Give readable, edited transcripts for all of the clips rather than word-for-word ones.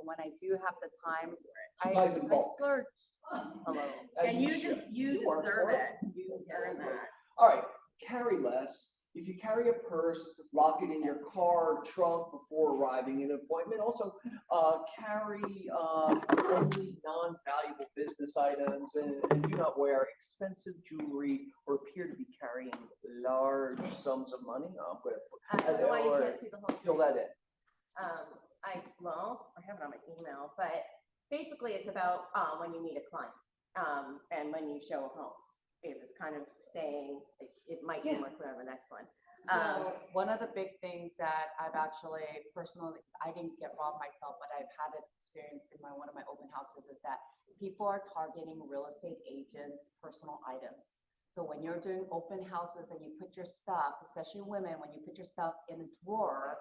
when I do have the time, She I buys in bulk. splurge a little. As And you should. deserve for it. You earn that. All right, carry less. If you carry a purse, lock it in your car trunk before arriving at an appointment. Also, carry only non-valuable business items and do not wear expensive jewelry or appear to be carrying large sums of money. I'm going to I don't know why you can't see the whole fill thing. that in. I have it on my email, but basically it's about when you meet a client and when you show homes. It was kind of saying it might be more clear on the next one. So one of the big things that I've actually personally, I didn't get robbed myself, but I've had an experience in one of my open houses is that people are targeting real estate agents' personal items. So when you're doing open houses and you put your stuff, especially women, when you put your stuff in a drawer,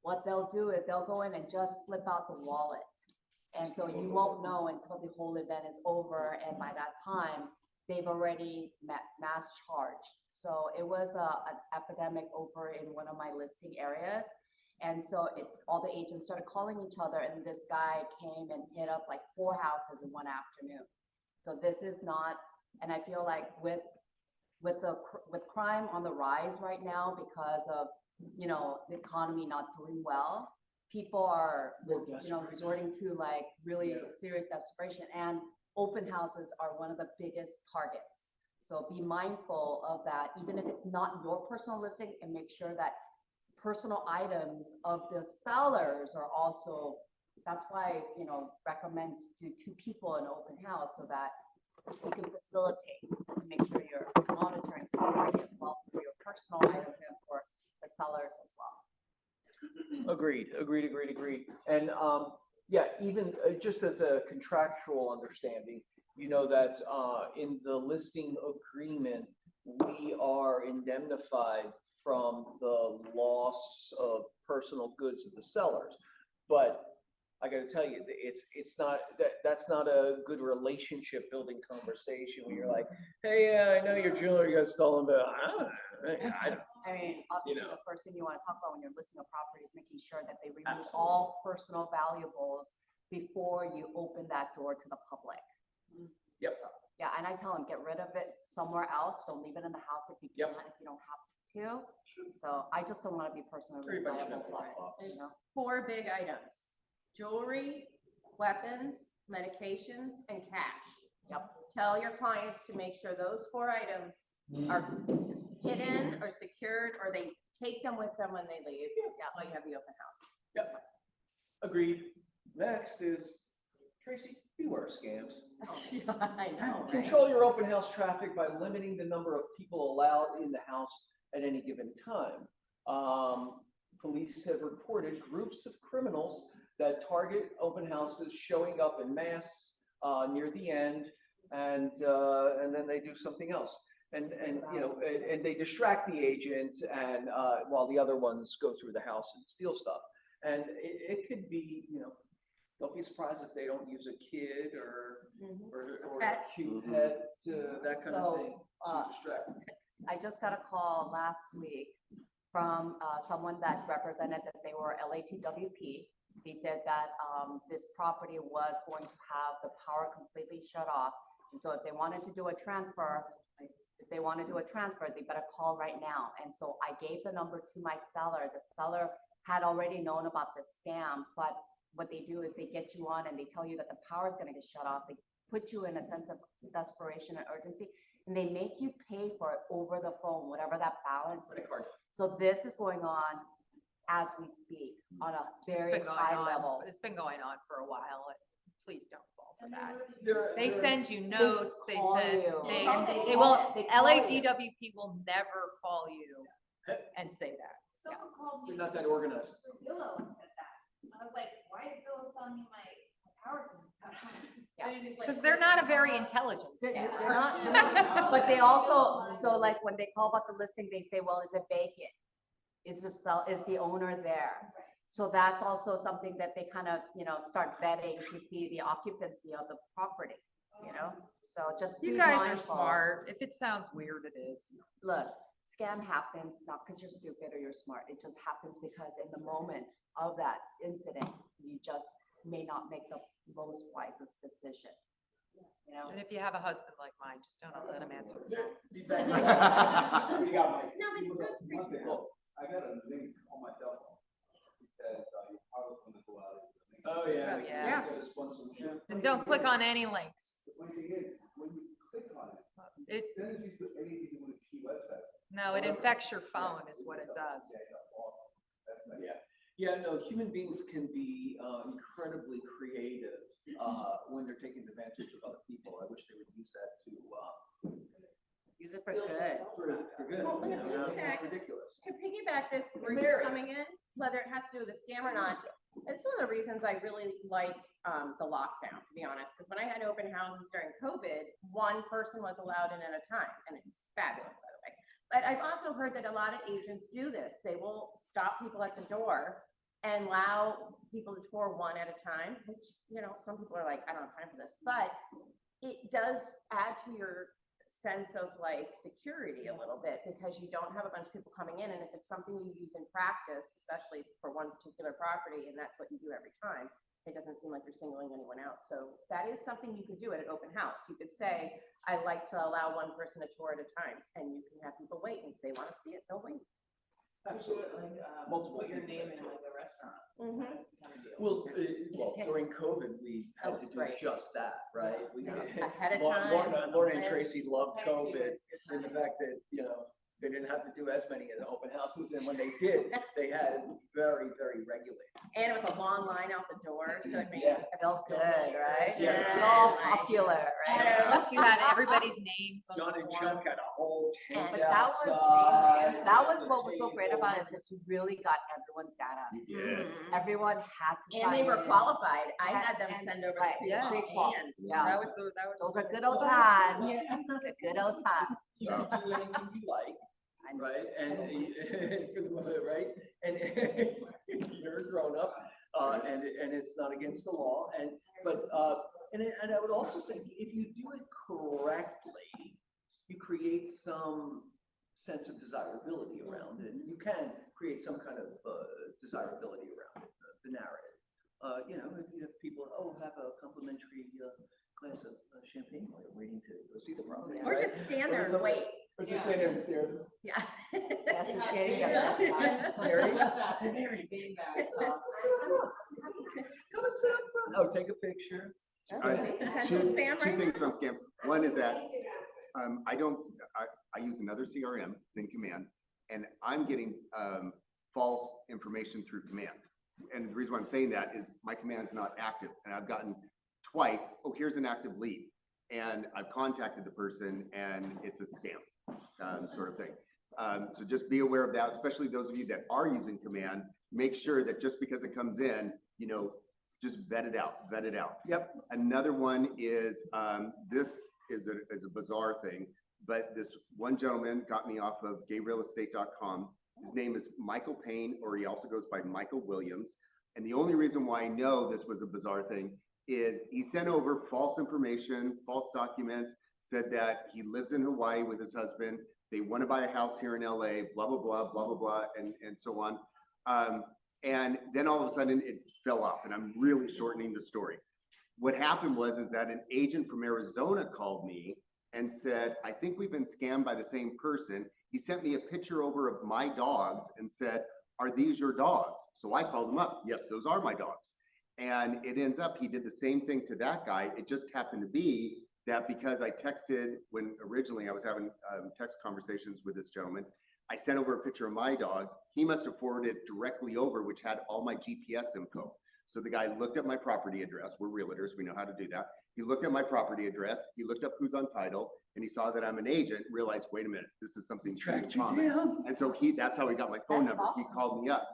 what they'll do is they'll go in and just slip out the wallet. And so you won't know until the whole event is over. And by that time, they've already mass charged. So it was an epidemic over in one of my listing areas. And so all the agents started calling each other, and this guy came and hit up like 4 houses in one afternoon. So this is not, and I feel like with crime on the rise right now because of, the economy not doing well, people are, resorting to like really serious desperation, and open houses are one of the biggest targets. So be mindful of that, even if it's not your personal listing, and make sure that personal items of the sellers are also, that's why, recommend to 2 people in open house so that you can facilitate and make sure you're monitoring security as well for your personal items and for the sellers as well. Agreed. And even just as a contractual understanding, that in the listing agreement, we are indemnified from the loss of personal goods of the sellers. But I got to tell you, it's not that's not a good relationship building conversation when you're like, hey, I know your jewelry got stolen, but I don't. I mean, obviously, the first thing you want to talk about when you're listing a property is making sure that they remove all personal valuables before you open that door to the public. Yep. So, yeah, and I tell them, get rid of it somewhere else. Don't leave it in the house if you can, if you don't have to. So I just don't want to be personally liable for it. 4 big items: jewelry, weapons, medications, and cash. Yep. Tell your clients to make sure those 4 items are hidden or secured, or they take them with them when they leave. While you have the open house. Yep. Agreed. Next is, Tracy, beware scams. Yeah, I know. Right? Control your open house traffic by limiting the number of people allowed in the house at any given time. Police have reported groups of criminals that target open houses showing up in mass near the end, and then they do something else. And they distract the agents, and while the other ones go through the house and steal stuff. And it could be, don't be surprised if they don't use a kid or a cute pet, that kind of thing to distract. I just got a call last week from someone that represented that they were LATWP. They said that this property was going to have the power completely shut off. And so if they wanted to do a transfer, they better call right now. And so I gave the number to my seller. The seller had already known about the scam, but what they do is they get you on and they tell you that the power is going to get shut off. They put you in a sense of desperation and urgency, and they make you pay for it over the phone, whatever that balance is. So this is going on as we speak on a very high level. It's been going on for a while. Please don't fall for that. They send you notes. They send you. they will. LADWP will never call you and say that. Someone called me. They're not that organized. Zillow and said that. I was like, why is Zillow telling me my power's going to cut off? Because they're not a very intelligent They're staff. not, but they also, so like when they call about the listing, they say, well, is it vacant? Is the owner there? So that's also something that they kind of, start vetting to see the occupancy of the property, So just be You guys mindful. are smart. If it sounds weird, it is. Look, scam happens not because you're stupid or you're smart. It just happens because in the moment of that incident, you just may not make the most wisest decision. You know? And if you have a husband like mine, just don't let him answer the phone. We got my. No, but that's pretty One thing, fair. look, I got a link on my cell phone. It says, I was gonna go out. Oh, yeah. Oh, yeah. Go to sponsor. And don't click on any links. The funny thing is, when you click on it, It, it sends you to anything with a key website. no, it infects your phone is what it does. Awesome. That's nice. Yeah, yeah, no, human beings can be incredibly creative when they're taking advantage of other people. I wish they would use that to Use it for good. for good. Well, and You if know, you it's check- ridiculous. To piggyback this group Mary. coming in, whether it has to do with the scam or not, it's one of the reasons I really liked the lockdown, to be honest, because when I had open houses during COVID, one person was allowed in at a time, and it was fabulous, by the way. But I've also heard that a lot of agents do this. They will stop people at the door and allow people to tour one at a time, which, you know, some people are like, I don't have time for this, but it does add to your sense of like security a little bit, because you don't have a bunch of people coming in, and if it's something you use in practice, especially for one particular property, and that's what you do every time, it doesn't seem like you're singling anyone out. So that is something you could do at an open house. You could say, I like to allow one person to tour at a time, and you can have people wait, and if they want to see it, they'll wait. Absolutely. Multiple Put your people. name in like a restaurant. Mhm. kind of deal. Well, during COVID, we That had to was do great. just that, right? We Ahead of Lauren time. Lauren and Tracy loved Text you COVID. when it's your And the time. fact that, you know, they didn't have to do as many in the open houses, and when they did, they had very, very regulated. And it was a long line out the door, so it made Yeah. it Felt good, right? Yeah. All like- popular, right? Plus you had everybody's names on John the and form. Chuck had a whole tent But that was outside. That was what was so great about it, is that you really got everyone's data. Mhm. Everyone had to And they sign were in. qualified. I And- had them and- send over right, the yeah. pre-qual and. Yeah. That was Those are good old times. The good old times. You can do anything you like, right? And, for the moment, right? And you're a grown up, and it's not against the law. And I would also say, if you do it correctly, you create some sense of desirability around it. You can create some kind of desirability around it, the narrative. You know, if you have people, have a complimentary glass of champagne while you're waiting to go see the property. Or right? just stand there and something. wait. Or just stand there and stare. Yeah. Yes, it's getting the best time. Mary? Mary. Being back, so. Come and sit up front. Oh, take a picture. Potential spam Two right now. things on scam. One is that I use another CRM than Command, and I'm getting false information through Command. And the reason why I'm saying that is my Command's not active, and I've gotten twice, here's an active lead. And I've contacted the person and it's a scam, sort of thing. So just be aware of that, especially those of you that are using Command. Make sure that just because it comes in, you know, just vet it out. Yep. Another one is, this is a bizarre thing, but this one gentleman got me off of gayrealestate.com. His name is Michael Payne, or he also goes by Michael Williams. And the only reason why I know this was a bizarre thing is he sent over false information, false documents, said that he lives in Hawaii with his husband. They want to buy a house here in LA, blah, blah, blah, blah, blah, blah, and so on. And then all of a sudden it fell off, and I'm really shortening the story. What happened is that an agent from Arizona called me and said, I think we've been scammed by the same person. He sent me a picture over of my dogs and said, are these your dogs? So I called him up. Yes, those are my dogs. And it ends up, he did the same thing to that guy. It just happened to be that because I texted, when originally I was having text conversations with this gentleman, I sent over a picture of my dogs. He must have forwarded it directly over, which had all my GPS info. So the guy looked at my property address. We're realtors, we know how to do that. He looked at my property address, he looked up who's on title, and he saw that I'm an agent, realized, wait a minute, this is something Tracked you common. down. And so that's how he got my phone That's number. He awesome. called me up.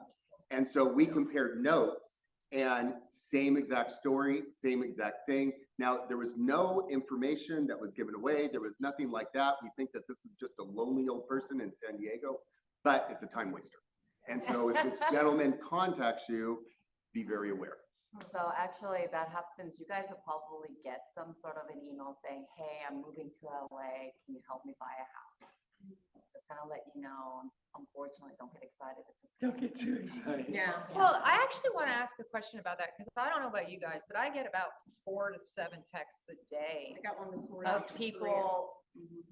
And so we compared notes, and same exact story, same exact thing. Now, there was no information that was given away. There was nothing like that. We think that this is just a lonely old person in San Diego, but it's a time waster. And so if this gentleman contacts you, be very aware. So actually that happens. You guys will probably get some sort of an email saying, hey, I'm moving to LA. Can you help me buy a house? just kind of let you know, unfortunately, don't get excited. It's a Don't scam. get too excited. Yeah. Well, I actually want to ask a question about that because I don't know about you guys, but I get about 4 to 7 texts a day I got one this morning. of from people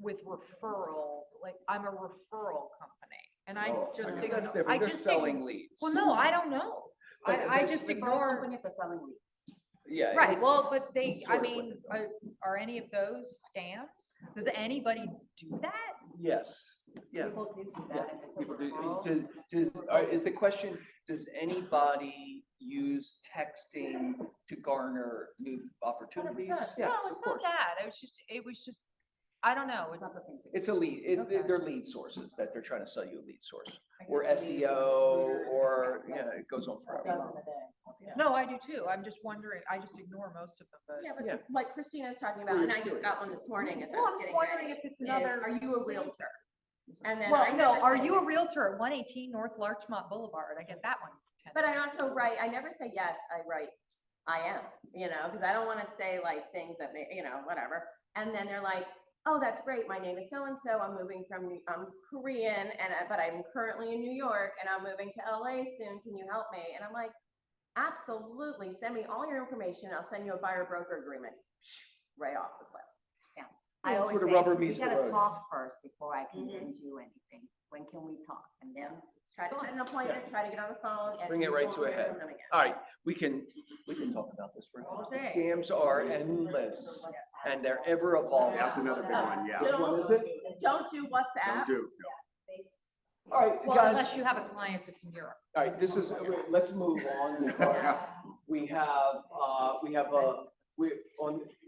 with referrals. Like, I'm a referral company, and I Oh, just I know. ignore. That's I different. They're just selling ignore. leads. Well, no, I don't know. I just Referral ignore. companies are selling leads. Yeah. Right, well, it's but they, sort I of what mean, they're doing. are any of those scams? Does anybody do that? Yes, yeah. People do Yeah, that, and it's a people do. referral. Is the question, does anybody use texting to garner new opportunities? 100%. Yeah, No, of it's course. not that. it was just, I don't know. It's not the same thing. It's a lead, Okay. they're lead sources that they're trying to sell you a lead source. I Or get leads SEO, from or, recruiters. yeah, it goes on forever. Dozens a day. No, I do too. I'm just wondering, I just ignore most of them, but. Yeah, Yeah. but like Christina's talking about, We're and I just got one curious. this morning as I Well, was I'm getting just wondering ready, if it's is, another are you a realtor? And then I Well, no, never are say- you a realtor at 118 North Larchmont Boulevard? I get that one. But I also write, I never say yes, I write, I am, because I don't want to say like things that may, whatever. And then they're like, oh, that's great. My name is so-and-so. I'm moving from, I'm Korean, but I'm currently in New York and I'm moving to LA soon. Can you help me? And I'm like, absolutely. Send me all your information. I'll send you a buyer broker agreement right off the cliff. I That's always where the say, rubber we meets the gotta road. talk first before I can Mhm. send you anything. When can we talk? And then Try to set an appointment, try to get on the phone and. Bring it you right won't to a hear head. from them again. All right, we can talk about this for a while. Jose. Scams are endless and they're ever evolving. That's another big one, yeah. Which one is it? Don't do Don't WhatsApp. do. All right, Well, guys. unless you have a client that's in Europe. All right, let's move on. Because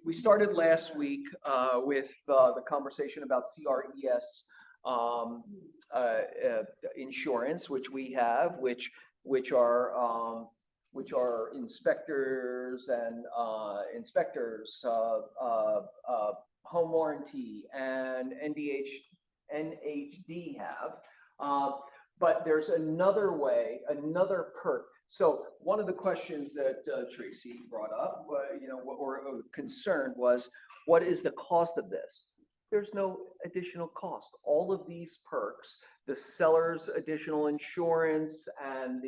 we started last week with the conversation about CRES insurance, which we have, which are inspectors and home warranty and NHD have. But there's another way, another perk. So one of the questions that Tracy brought up, or concern was, what is the cost of this? There's no additional cost. All of these perks, the seller's additional insurance and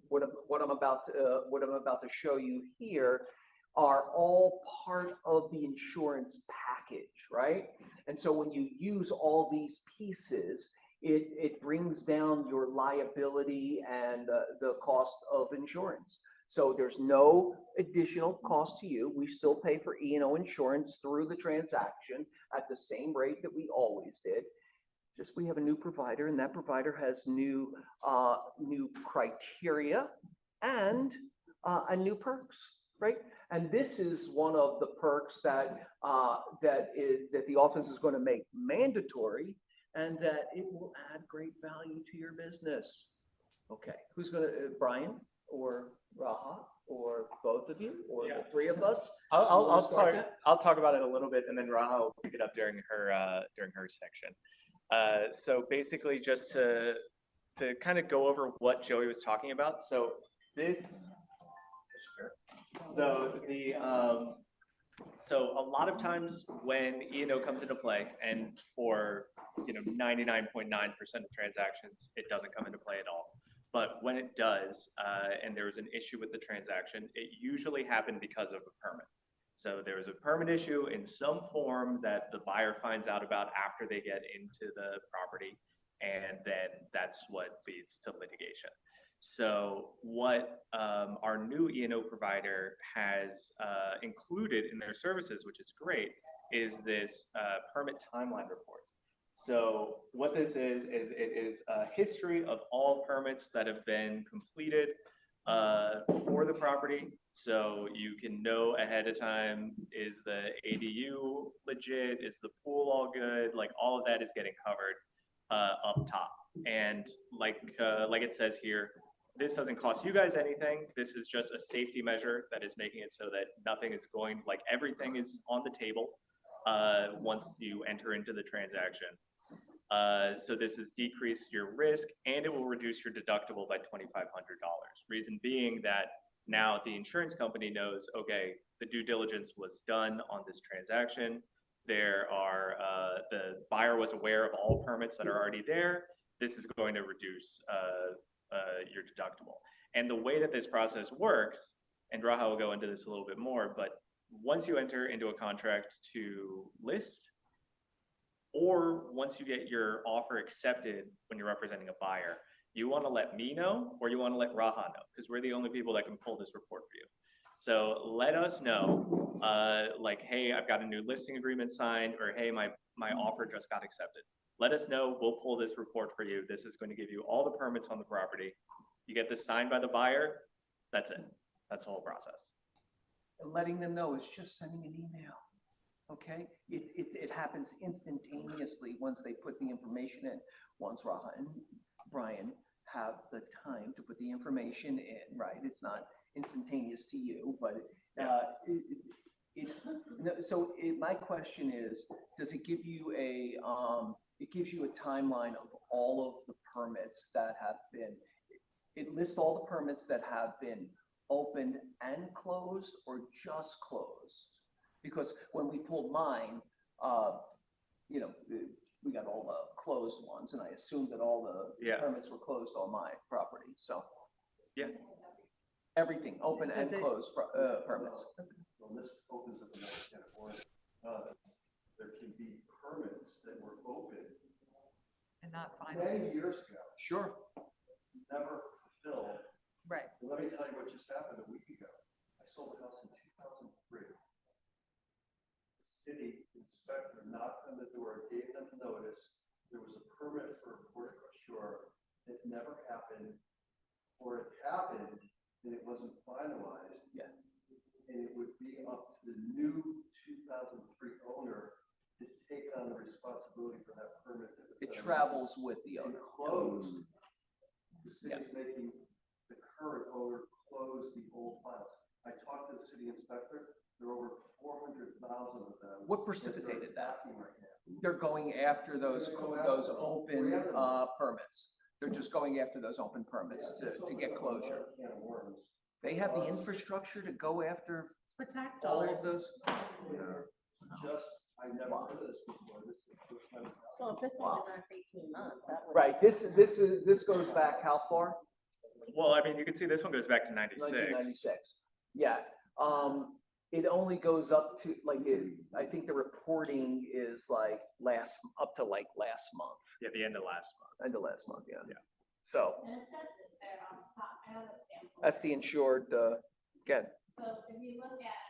what I'm about to show you here are all part of the insurance package, right? And so when you use all these pieces, it brings down your liability and the cost of insurance. So there's no additional cost to you. We still pay for E&O insurance through the transaction at the same rate that we always did. Just we have a new provider, and that provider has new criteria and new perks, right? And this is one of the perks that the office is going to make mandatory, and that it will add great value to your business. Okay, who's gonna, Brian or Raha, or both of you, or the three of us? I'll talk about it a little bit, and then Raha will pick it up during her section. So basically, just to kind of go over what Joey was talking about. So so a lot of times when E&O comes into play, and for 99.9% of transactions, it doesn't come into play at all. But when it does, and there was an issue with the transaction, it usually happened because of a permit. So there was a permit issue in some form that the buyer finds out about after they get into the property, and then that's what leads to litigation. So what our new E&O provider has included in their services, which is great, is this permit timeline report. So what this is it is a history of all permits that have been completed for the property. So you can know ahead of time, is the ADU legit? Is the pool all good? Like all of that is getting covered up top. And like it says here, this doesn't cost you guys anything. This is just a safety measure that is making it so that nothing is going, like everything is on the table once you enter into the transaction. So this has decreased your risk, and it will reduce your deductible by $2,500. Reason being that now the insurance company knows, okay, the due diligence was done on this transaction. There are, the buyer was aware of all permits that are already there. This is going to reduce your deductible. And the way that this process works, and Raha will go into this a little bit more, but once you enter into a contract to list, or once you get your offer accepted when you're representing a buyer, you want to let me know or you want to let Raha know, because we're the only people that can pull this report for you. So let us know, like, hey, I've got a new listing agreement signed, or hey, my offer just got accepted. Let us know, we'll pull this report for you. This is going to give you all the permits on the property. You get this signed by the buyer, that's it. That's the whole process. And letting them know is just sending an email, okay? It happens instantaneously once they put the information in. Once Raha and Brian have the time to put the information in, right? It's not instantaneous to you, but my question is, does it give you it gives you a timeline of all of the permits that have been, it lists all the permits that have been opened and closed or just closed? Because when we pulled mine, we got all the closed ones, and I assumed that all the permits were closed on my property, so. Yeah. Everything, open and Does it- closed permits. Well, this opens up another can of worms. There can be permits that were open And not final. many years ago, Sure. never fulfilled. Right. And let me tell you what just happened a week ago. I sold a house in 2003. The city inspector knocked on the door, gave them notice. There was a permit for a portico shore that never happened, or it happened and it wasn't finalized. Yeah. And it would be up to the new 2003 owner to take on the responsibility for that permit. That was It never- travels with the And owner. closed. The city's making the current owner close the old files. I talked to the city inspector, there are over 400,000 of them. What precipitated that? Attacking right now. They're going after those They're going after them. open We have them. permits. They're just going after those open permits Yeah, to get closure. Can of worms. They have the infrastructure to go after It's for tax all dollars. of those. It's just, I never heard of this before, this is the first time. it's So if this only lasts 18 months, that would. Right, this goes back how far? Well, I mean, you can see this one goes back to 96. 1996. Yeah, it only goes up to I think the reporting is like up to last month, Yeah, the end of last month. end of last month, yeah. Yeah. So And it says it there on top, I have a sample. that's the insured, again, So if you look at,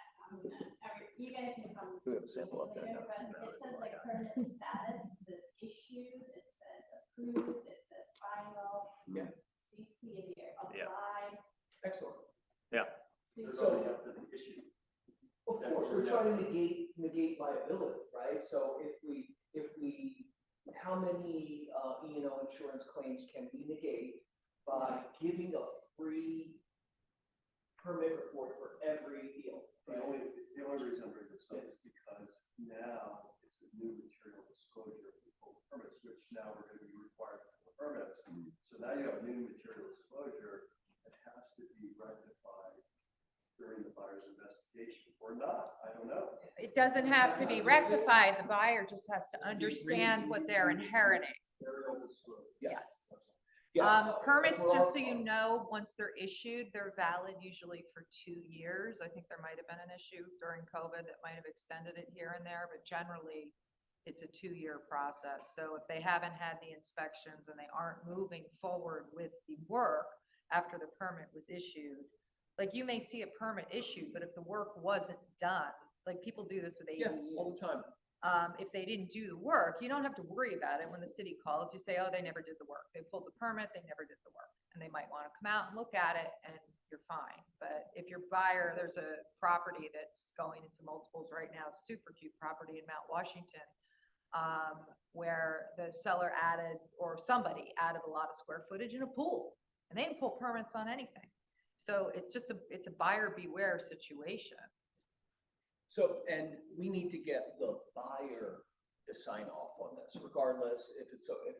you guys can come. we have a sample up there later, now. But it says like permit status, it says issued, it says approved, it says final. Yeah. So you see it here, Yeah. apply. Excellent. There's So- only up to the issue. Of course, we're trying to negate liability, right? So if we, how many, insurance claims can we negate by giving a free permit report for every deal? The only reason I'm bringing this up is because now it's a new material disclosure for permits, which now we're gonna be required for permits. So now you have new material disclosure that has to be rectified during the buyer's investigation or not, I don't know. It doesn't have to be rectified. The buyer just has to understand what they're inheriting. Material disclosure. Yeah. Yes. Yeah. Permits, For just all- so you know, once they're issued, they're valid usually for 2 years. I think there might have been an issue during COVID that might have extended it here and there, but generally it's a 2-year process. So if they haven't had the inspections and they aren't moving forward with the work after the permit was issued, like you may see a permit issued, but if the work wasn't done, like people do this with Yeah, ADUs. all the time. If they didn't do the work, you don't have to worry about it when the city calls. You say, oh, they never did the work. They pulled the permit, they never did the work. And they might want to come out and look at it and you're fine. But if your buyer, there's a property that's going into multiples right now, super cute property in Mount Washington, where the seller added, or somebody added a lot of square footage in a pool. And they didn't pull permits on anything. So it's a buyer beware situation. So, and we need to get the buyer to sign off on this, regardless if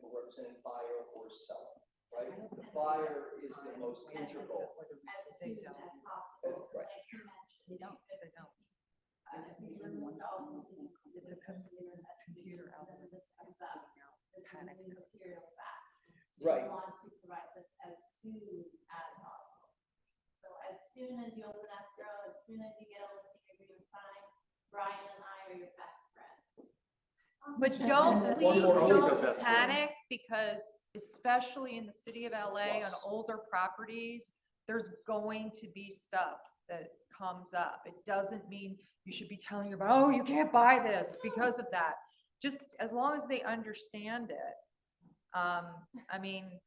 we're representing buyer or seller, right? The buyer is the most integral. As soon as possible, Right. like you mentioned. They don't. You removed all the things. It's a the new materials back. Right. You want to provide this as soon as possible. So as soon as you open escrow, as soon as you get a listing agreement signed, Brian and I are your best friends. But don't, One please more always our don't best panic, because especially in the city of LA on plus. older properties, there's going to be stuff that comes up. It doesn't mean you should be telling your, oh, you can't buy this because of that. Just as long as they understand it. I mean,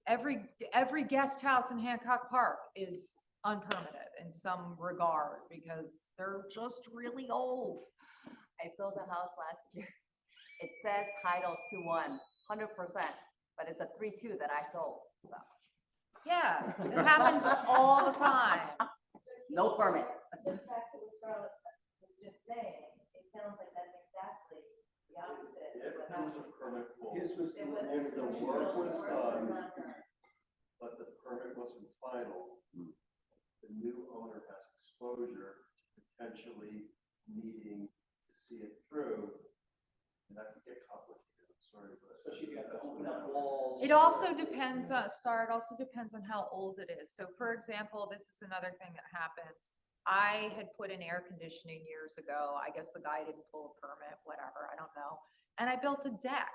every guest house in Hancock Park is unpermitted in some regard because they're just really old. I sold the house last year. It says title 2-1, 100%, but it's a 3-2 that I sold, so. Yeah, it happens all the time. No permits. Just back to what Charlotte was just saying, it sounds like that's exactly the opposite. If of what there was a happened. permit pulled, His was It was- if the work was was done, not done. but the permit wasn't final, the new owner has exposure to potentially needing to see it through, and that could get complicated, I'm sorry, but. Especially if you have to that's open what up happens. walls. It also depends on, Star, it also depends on how old it is. So for example, this is another thing that happens. I had put in air conditioning years ago. I guess the guy didn't pull a permit, whatever, I don't know. And I built a deck.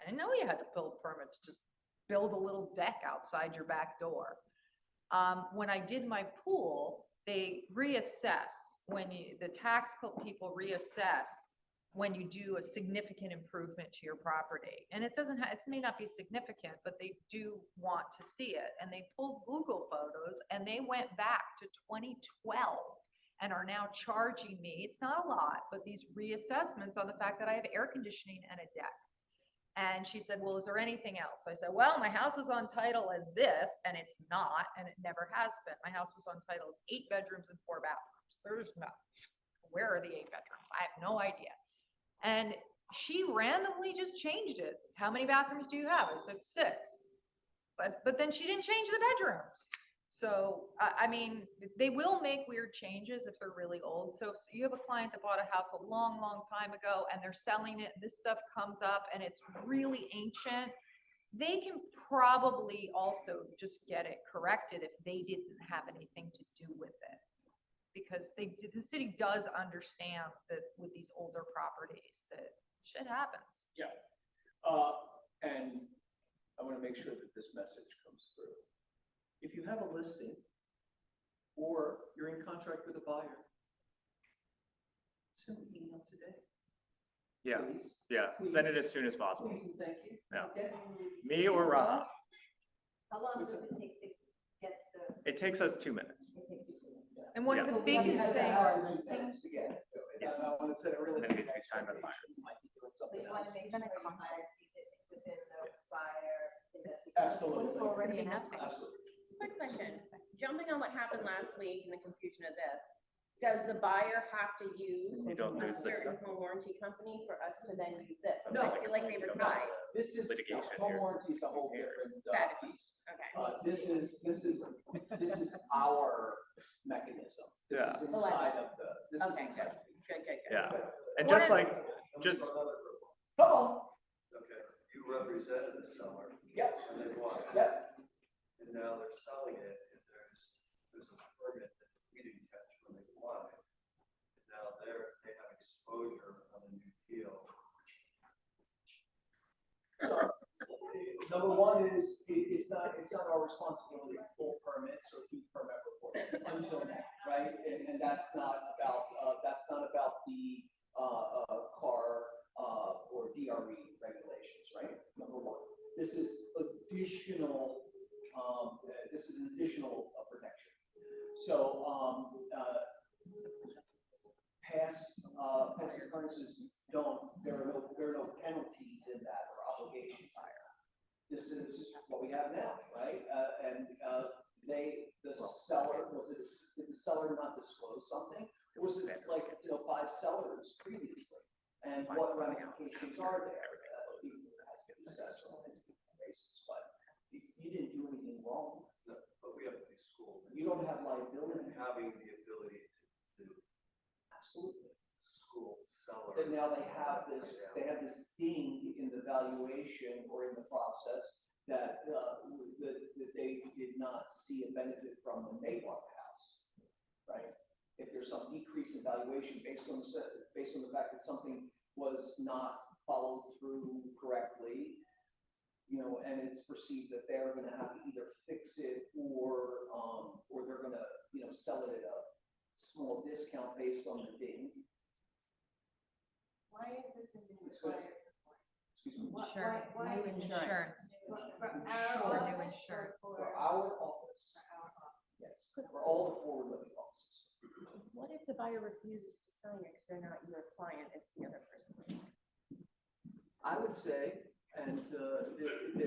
I didn't know you had to pull a permit to just build a little deck outside your back door. When I did my pool, they reassess the tax people reassess when you do a significant improvement to your property. And it doesn't it may not be significant, but they do want to see it. And they pulled Google photos and they went back to 2012 and are now charging me, it's not a lot, but these reassessments on the fact that I have air conditioning and a deck. And she said, well, is there anything else? I said, well, my house is on title as this, and it's not, and it never has been. My house was on title as 8 bedrooms and 4 bathrooms. There's no, where are the 8 bedrooms? I have no idea. And she randomly just changed it. How many bathrooms do you have? I said 6. But then she didn't change the bedrooms. So, I mean, they will make weird changes if they're really old. So if you have a client that bought a house a long, long time ago and they're selling it, this stuff comes up and it's really ancient, they can probably also just get it corrected if they didn't have anything to do with it. Because the city does understand that with these older properties that shit happens. Yeah. And I want to make sure that this message comes through. If you have a listing or you're in contract with a buyer, send an email today. Yeah, Please. yeah, send it as soon as possible. Please and thank you. Yeah. Okay? Me or Rob. How long does it take to get the? It takes us 2 minutes. And one of Yeah. the biggest Has things, hours and minutes to get it. Yes. I want to set a And then realistic it needs to be signed by the buyer. expectation. You might be doing So something you want else. to make sure your buyer sees it within the Yes. buyer investigation. Absolutely. Already Absolutely. Quick question, jumping on what happened last week and the confusion of this, does the buyer have to use You don't a lose the certain home warranty company for us to then use this? No. I feel like they were tied. This is, Litigation home here. warranty is a whole different That is- piece. Okay. This is our mechanism. This Yeah. is inside of the, this is Okay, inside. Good. Yeah, and One just of- like, just, Come on. Okay, you represented the seller. Yep. And they won. Yep. And now they're selling it, and there's a permit that we didn't catch when they won it. And now they have exposure on a new deal. So, number one is, it's not our responsibility to pull permits or keep permit reports until now, right? And that's not about the, car, or DRE regulations, right? Number one. This is additional, protection. So, past occurrences there are no penalties in that or obligations. This is what we have now, right? The seller, did the seller not disclose something? Or was this like, 5 sellers previously? And what ramifications are there? Successful basis, but you didn't do anything wrong. No, but we have to be schooled. You don't have liability. And having the ability to Absolutely. school seller. And now they have this ding in the valuation or in the process that, that they did not see a benefit from when they bought the house, right? If there's some decrease in valuation based on the fact that something was not followed through correctly, you know, and it's perceived that they're gonna have to either fix it or they're gonna, you know, sell it at a small discount based on the ding. Why is this in the It's good. required? Excuse me. Insurance. Why New insurance. For Sure, our new office insurance. or For our office, yes, for all the forward living offices. what if the buyer refuses to sign it because they're not your client, it's the other person? I would say, and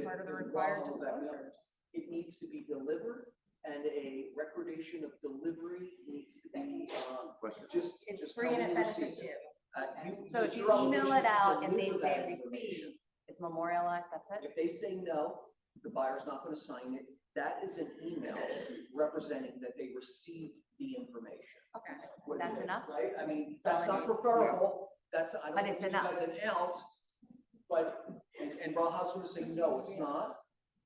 Part of the required disclosures. it needs to be delivered, and a recordation of delivery needs to be, Question. just. It's just free tell and me it benefits received. you. So if it's you your email obligation it to out and they deliver say that information. receive, it's memorialized, that's it? If they say no, the buyer's not gonna sign it, that is an email representing that they received the information. Okay, What that's they- enough? Right, I mean, That's that's all I not need. preferable, that's, I But don't it's give you enough. guys an out, but, and Raha's gonna say, no, it's not.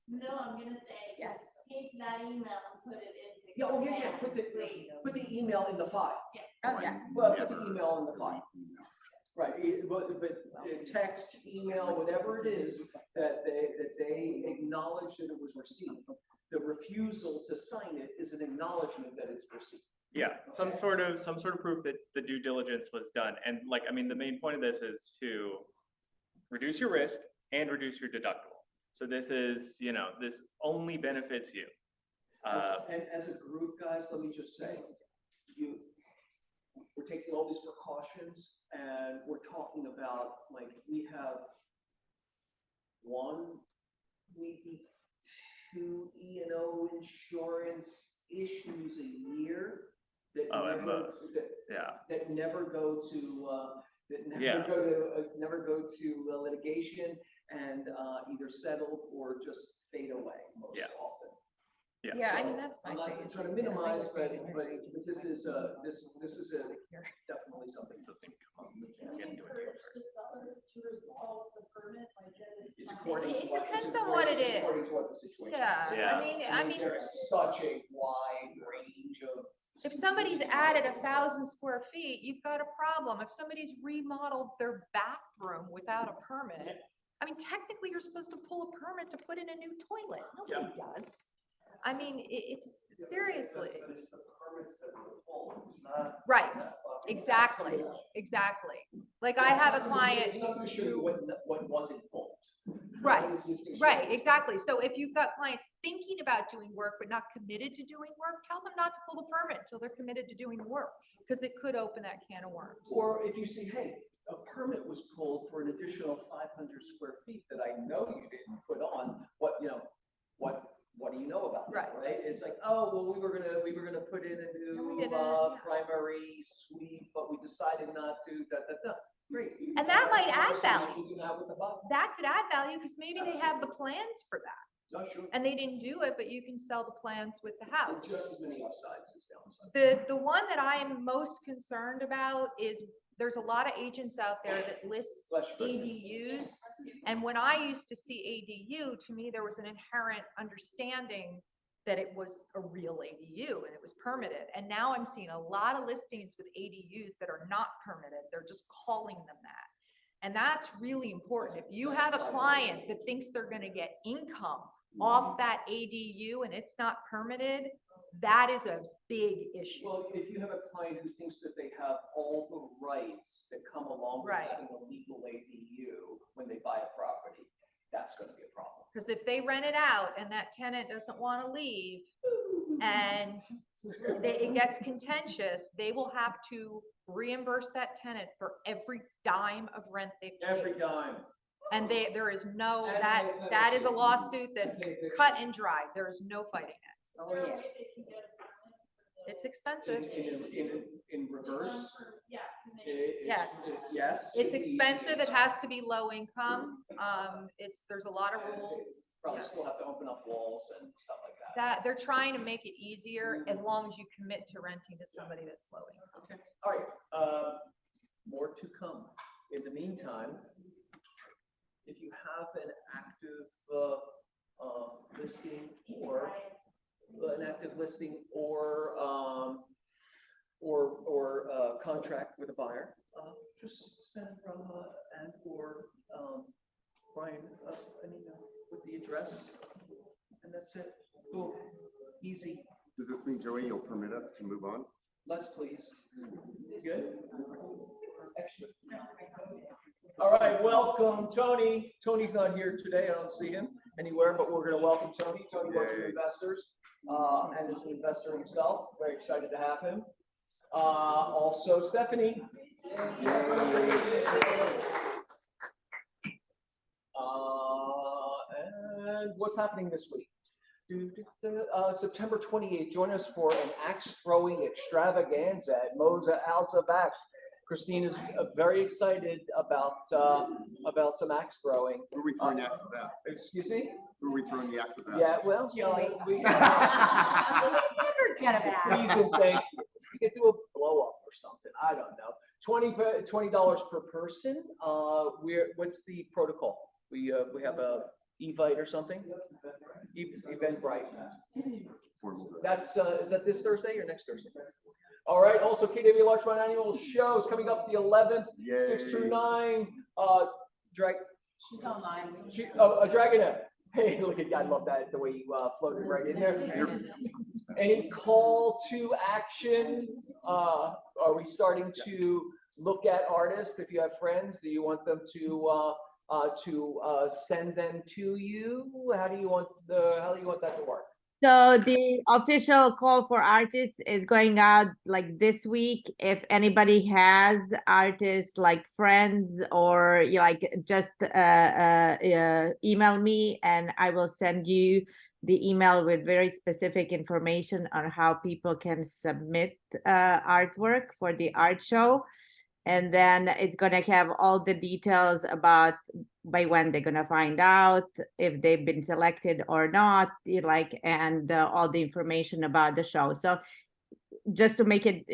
No, I'm gonna say, Yes. just take that email and put it into. Yeah, oh, yeah, command, please. put the email in the file. Oh, yes. Well, put the email in the file. Right, but text, email, whatever it is, that they acknowledge that it was received. The refusal to sign it is an acknowledgement that it's received. Yeah, some sort of proof that the due diligence was done. And like, I mean, the main point of this is to reduce your risk and reduce your deductible. So this is, you know, this only benefits you. And as a group, guys, let me just say, we're taking all these precautions and we're talking about, like, we have maybe 2 E&O insurance issues a year that Oh, at never, most. that, Yeah, that never go to, Yeah. never go to litigation and either settled or just fade away most Yeah. often. yeah. Yeah, I So, mean, that's my I'm not thing. is trying to we get a minimize, but big this is definitely something. Something, come on, let's get into it. Encourage the seller to resolve the permit by getting. It's according to It what- it's depends on what according- it it's according is. to what the situation Yeah, is. Yeah. I mean, There is such a wide range of. if somebody's added 1,000 square feet, you've got a problem. If somebody's remodeled their bathroom without a permit, I mean, technically, you're supposed to pull a permit to put in a new toilet. Nobody does. I mean, it's seriously, But it's the permits that were pulled, it's not. right, that property. exactly, exactly. Like I have a client It's not gonna show you what wasn't pulled. Right, It's just gonna show right, you- exactly. So if you've got clients thinking about doing work but not committed to doing work, tell them not to pull the permit until they're committed to doing the work, because it could open that can of worms. Or if you see, hey, a permit was pulled for an additional 500 square feet that I know you didn't put on, what do you know about that, right? It's like, oh, well, we were gonna put in a No, we new, didn't, yeah. primary suite, but we decided not to, Great. And that might add That's the conversation value. you can have with the buyer. That could add value because maybe they have the plans for that No, sure. and they didn't do it, but you can sell the plans with the house. There's just as many upsides as downsides. The one that I am most concerned about is there's a lot of agents out there that list Bless you. ADUs. And when I used to see ADU, to me, there was an inherent understanding that it was a real ADU and it was permitted. And now I'm seeing a lot of listings with ADUs that are not permitted. They're just calling them that. And that's really important. If you have a client that thinks they're gonna get income off that ADU and it's not permitted, that is a big issue. Well, if you have a client who thinks that they have all the rights that come along with Right. having a legal ADU when they buy a property, that's gonna be a problem. Because if they rent it out and that tenant doesn't want to leave and it gets contentious, they will have to reimburse that tenant for every dime of rent they Every pay. dime. And there is no, And that is a lawsuit that's They- cut and dry. There is no fighting it. Is there a way they can get a permit for the- It's expensive. In reverse. Yeah. can they- Yes. Yes. It's the expensive. It easiest. has to be low income. There's a lot of rules. Probably Yeah. still have to open up walls and stuff like that. That they're trying to make it easier as long as you commit to renting to somebody that's low income. All right, more to come. meantime, if you have an active listing or contract with a buyer, just send Rama and or Brian an email with the address, and that's it. Boom, easy. Does this mean, Joey, you'll permit us to move on? Let's please. Good. Extra. All right, welcome, Tony. Tony's not here today. I don't see him anywhere, but we're going to welcome Tony. Tony works with Yay. investors and is an investor himself. Very excited to have him. Also, Stephanie. And what's happening this week? September 28th, join us for an axe throwing extravaganza at Moza Alza Bax. Christine is very excited about some axe throwing. Who are we throwing the axes at? Excuse me? Who are we throwing the axes at? Yeah, well, Joey. we Get it back. please and thank you. We could do a blow up or something. I don't know. $20 per person. What's the protocol? We have a Evite or something? Eventbrite. That's is that this Thursday or next Thursday? All right. Also, KW Larchmont annual show is coming up the 11th, Yay. 6 through 9. She's online. Dragonette. Hey, look at I love that the way you floated right in there. Any call to action? Are we starting to look at artists? If you have friends, do you want them to send them to you? How do you want that to work? So the official call for artists is going out like this week. If anybody has artists like friends or just email me and I will send you the email with very specific information on how people can submit artwork for the art show. And then it's going to have all the details about by when they're going to find out if they've been selected or not, and all the information about the show. So just to make it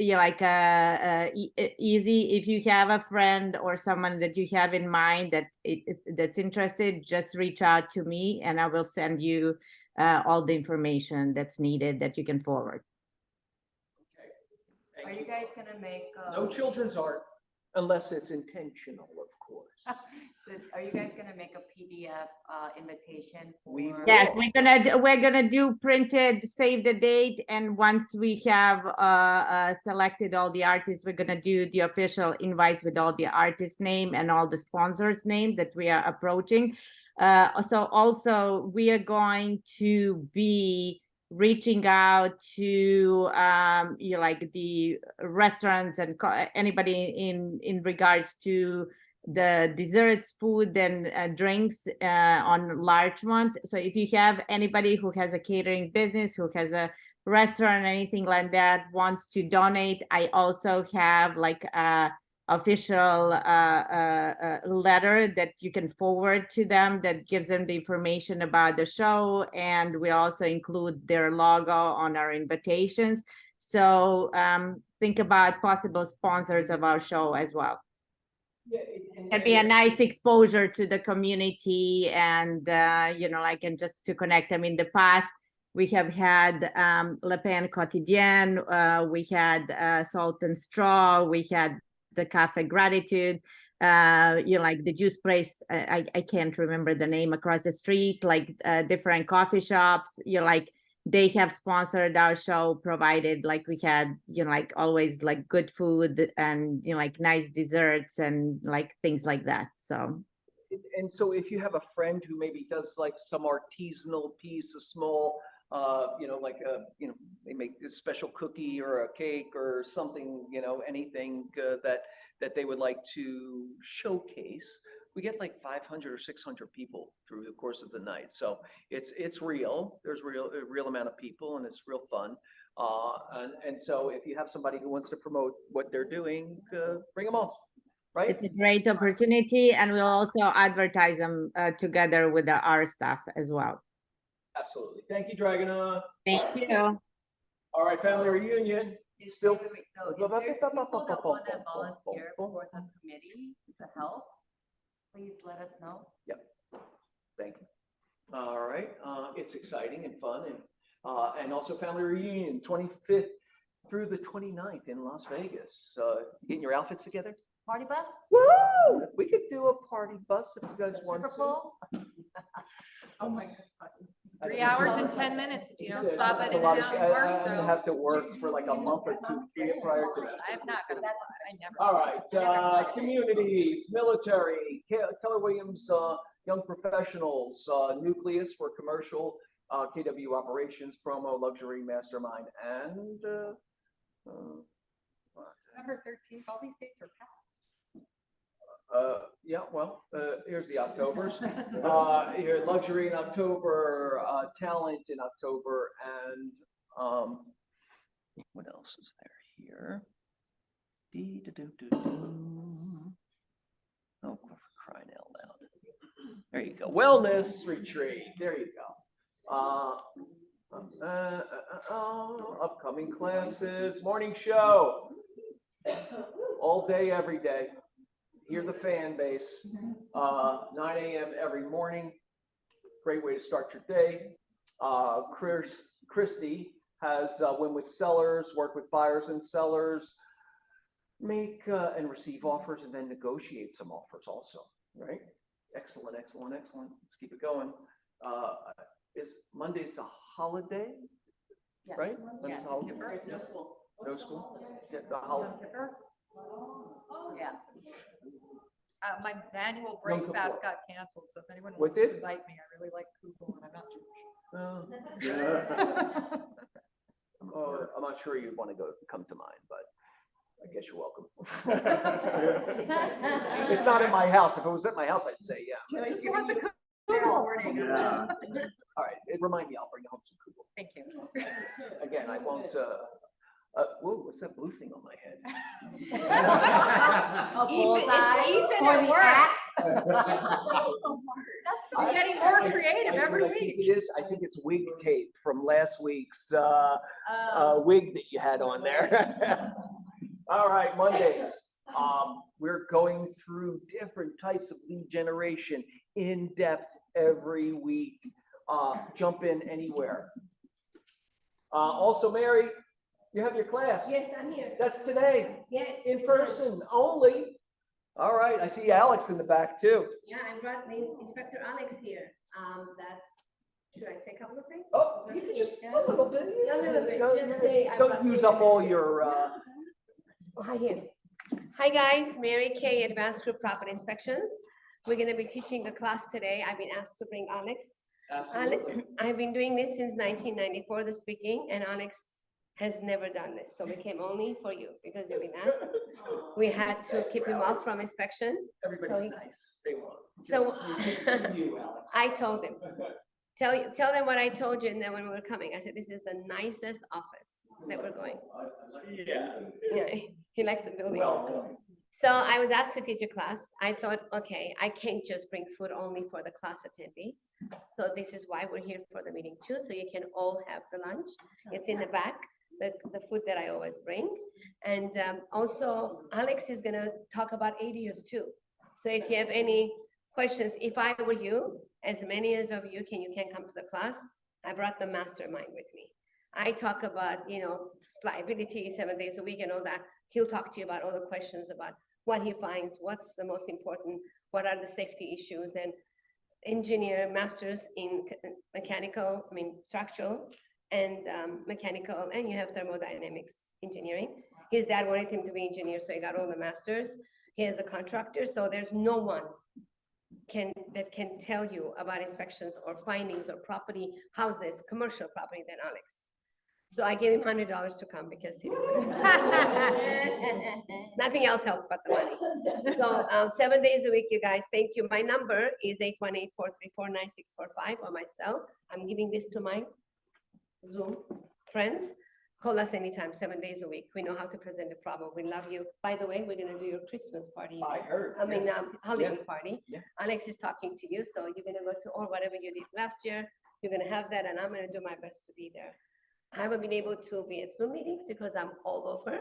easy, if you have a friend or someone that you have in mind that's interested, just reach out to me and I will send you all the information that's needed that you can forward. Are you guys gonna make? No children's art unless it's intentional, of course. So are you guys gonna make a PDF invitation? We for- Yes, we're gonna do printed, save the date, and once we have selected all the artists, we're gonna do the official invites with all the artist name and all the sponsors name that we are approaching. So also we are going to be reaching out to the restaurants and anybody in regards to the desserts, food, and drinks on Larchmont. So if you have anybody who has a catering business, who has a restaurant, anything like that, wants to donate, I also have a official letter that you can forward to them that gives them the information about the show, and we also include their logo on our invitations. So think about possible sponsors of our show as well. Yeah, It'd be a nice exposure to the community and and just to connect them. In the past we have had Le Pain Quotidien, we had Salt and Straw, we had the Cafe Gratitude, the juice place, I can't remember the name, across the street, different coffee shops, they have sponsored our show, provided we had, always good food and, nice desserts and things like that. So. And so if you have a friend who maybe does some artisanal piece, a small, they make a special cookie or a cake or something, anything that they would like to showcase, we get 500 or 600 people through the course of the night. So it's real. There's a real amount of people and it's real fun. And so if you have somebody who wants to promote what they're doing, bring them on. Right? It's a great opportunity, and we'll also advertise them together with our staff as well. Absolutely. Thank you, Dragona. Thank you. All right, family reunion. Still. Wait, so if there's people that wanna volunteer for the committee to help, please let us know. Thank you. All right, it's exciting and fun and also family reunion, 25th through the 29th in Las Vegas. Getting your outfits together? Party bus? Woo! We could do a party bus if you guys want Stripper to. pole? Oh my God. 3 hours and 10 minutes. You don't stop It's it a in lot and of, out and work, I so have to work for like a month or two prior to that. I have not, but I never. All right, communities, military, Keller Williams, young professionals, nucleus for commercial, KW operations, promo, luxury, mastermind, and, November 13th, all these dates are passed. yeah, well, here's the Octobers. Here, luxury in October, talent in October, and, what else is there here? Oh, for crying out loud. There you go. Wellness retreat. There you go. Upcoming classes, morning show. All day, every day. Hear the fan base. 9 a.m. every morning. Great way to start your day. Christy has win with sellers, work with buyers and sellers, make and receive offers, and then negotiate some offers also, right? Excellent, excellent, excellent. Let's keep it going. Is Monday's a holiday, Yes. right? Yes. Monday's a holiday? There's no school. No school? Yeah, the holiday. Yeah. My annual Yom break fast Kippur. got canceled, so if anyone What wants to did? invite me, I really like kugel and I'm not Jewish. Oh, I'm not sure you'd want to come to mine, but I guess you're welcome. It's not in my house. If it was at my house, I'd say, yeah. I just want the All right, remind me, I'll bring home some kugel. Thank you. Again, I won't, whoa, what's that blue thing on my head? A bullseye Ethan for at the work. axe. You're getting more creative I every think week. it is. I think it's wig tape from last week's wig that you had on there. All right, Mondays. We're going through different types of lead generation in depth every week. Jump in anywhere. Also, Mary, you have your class. Yes, I'm here. That's today, Yes. in person only. All right, I see Alex in the back too. Yeah, I brought this Inspector Alex here. Should I say a couple of things? Oh, Is you that can okay? just Yeah? a little bit. A little bit, Don't- just say I Don't brought use you up all in. your, Oh, hi here. Hi, guys. Mary Kay, Advanced Group Property Inspections. We're gonna be teaching a class today. I've been asked to bring Alex. I've been doing this since 1994, the speaking, and Alex has never done this. So we came only for you because you've been asked. We had to keep him up from inspection. everybody's he- nice. They want. So- Just you, Alex. I told him, tell them what I told you, and then when we were coming, I said, this is the nicest office that we're going. Yeah. Yeah, he likes the building. Welcome. So I was asked to teach a class. I thought, okay, I can't just bring food only for the class attendees. So this is why we're here for the meeting too, so you can all have the lunch. It's in the back, the food that I always bring. And also Alex is gonna talk about ADUs too. So if you have any questions, if I were you, as many as of you can come to the class. I brought the mastermind with me. I talk about, liability 7 days a week and all that. He'll talk to you about all the questions about what he finds, what's the most important, what are the safety issues, and masters in structural and mechanical, and you have thermodynamics engineering. His dad wanted him to be engineer, so he got all the masters. He is a contractor, so there's no one that can tell you about inspections or findings or property, houses, commercial property than Alex. So I gave him $100 to come because he nothing else helped but the money. So 7 days a week, you guys. Thank you. My number is 818-434-9645 or myself. I'm giving this to my Zoom friends. Call us anytime, 7 days a week. We know how to present a problem. We love you. By the way, we're gonna do your Christmas party. I heard. Holiday party. Yeah. Alex is talking to you, so you're gonna go to or whatever you did last year. You're gonna have that, and I'm gonna do my best to be there. I haven't been able to be at Zoom meetings because I'm all over.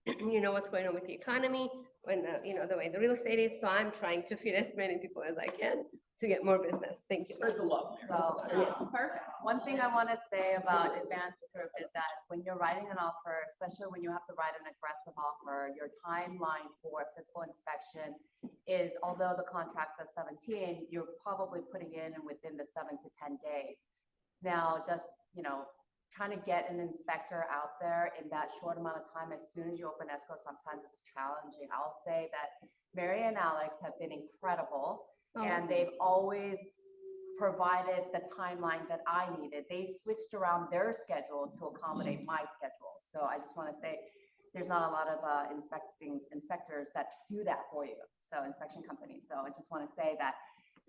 you know what's going on with the economy, when the, you know, the way the real estate is. So I'm trying to feed as many people as I can to get more business. Thank you. Spread the love. Mary. So, Yes. Perfect. one thing I want to say about advanced group is that when you're writing an offer, especially when you have to write an aggressive offer, your timeline for physical inspection is, although the contract says 17, you're probably putting in within the 7 to 10 days. Now, just, you know, trying to get an inspector out there in that short amount of time, as soon as you open escrow, sometimes it's challenging. I'll say that Mary and Alex have been incredible, and they've always provided the timeline that I needed. They switched around their schedule to accommodate my schedule. So I just want to say, there's not a lot of inspectors that do that for you. So inspection companies. So I just want to say that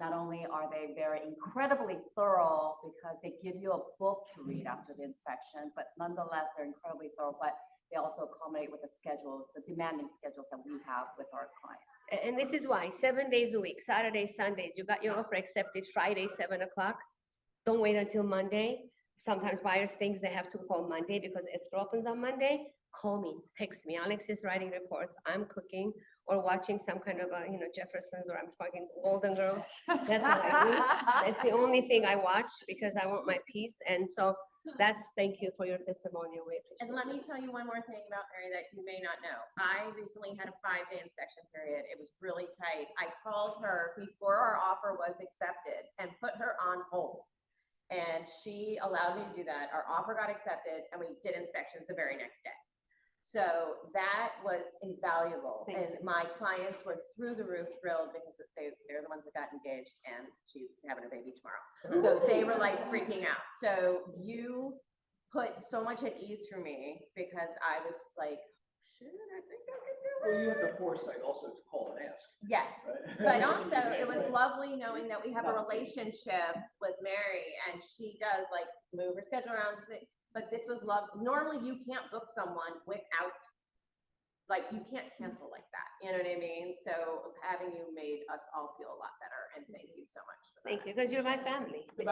not only are they very incredibly thorough because they give you a book to read after the inspection, but nonetheless, they're incredibly thorough, but they also accommodate with the schedules, the demanding schedules that we have with our clients. And this is why 7 days a week, Saturdays, Sundays, you got your offer accepted Friday, 7 o'clock. Don't wait until Monday. Sometimes buyers think they have to call Monday because escrow opens on Monday. Call me, text me. Alex is writing reports. I'm cooking or watching some kind of a, you know, Jeffersons, or I'm talking Golden Girls. That's what I do. That's the only thing I watch because I want my peace. And so that's, thank you for your testimonial. We appreciate And let me tell you one more thing about Mary that you may not know. I recently had a 5-day inspection period. It was really tight. I called her before our offer was accepted and put her on hold. And she allowed me to do that. Our offer got accepted and we did inspections the very next day. So that was invaluable. Thank And my clients were through the roof thrilled because they're the ones that got engaged and she's having a baby tomorrow. So they were like freaking out. So you put so much at ease for me because I was like, shoot, I think I can do it. Well, you have the foresight also to call and ask. Yes, Right? but also it was lovely knowing that we have a Not the same. relationship with Mary and she does like move her schedule around. But this was love. Normally you can't book someone without, like, you can't cancel like that. You know what I mean? So having you made us all feel a lot better, and thank you so much for that. Thank you, because you're my family. The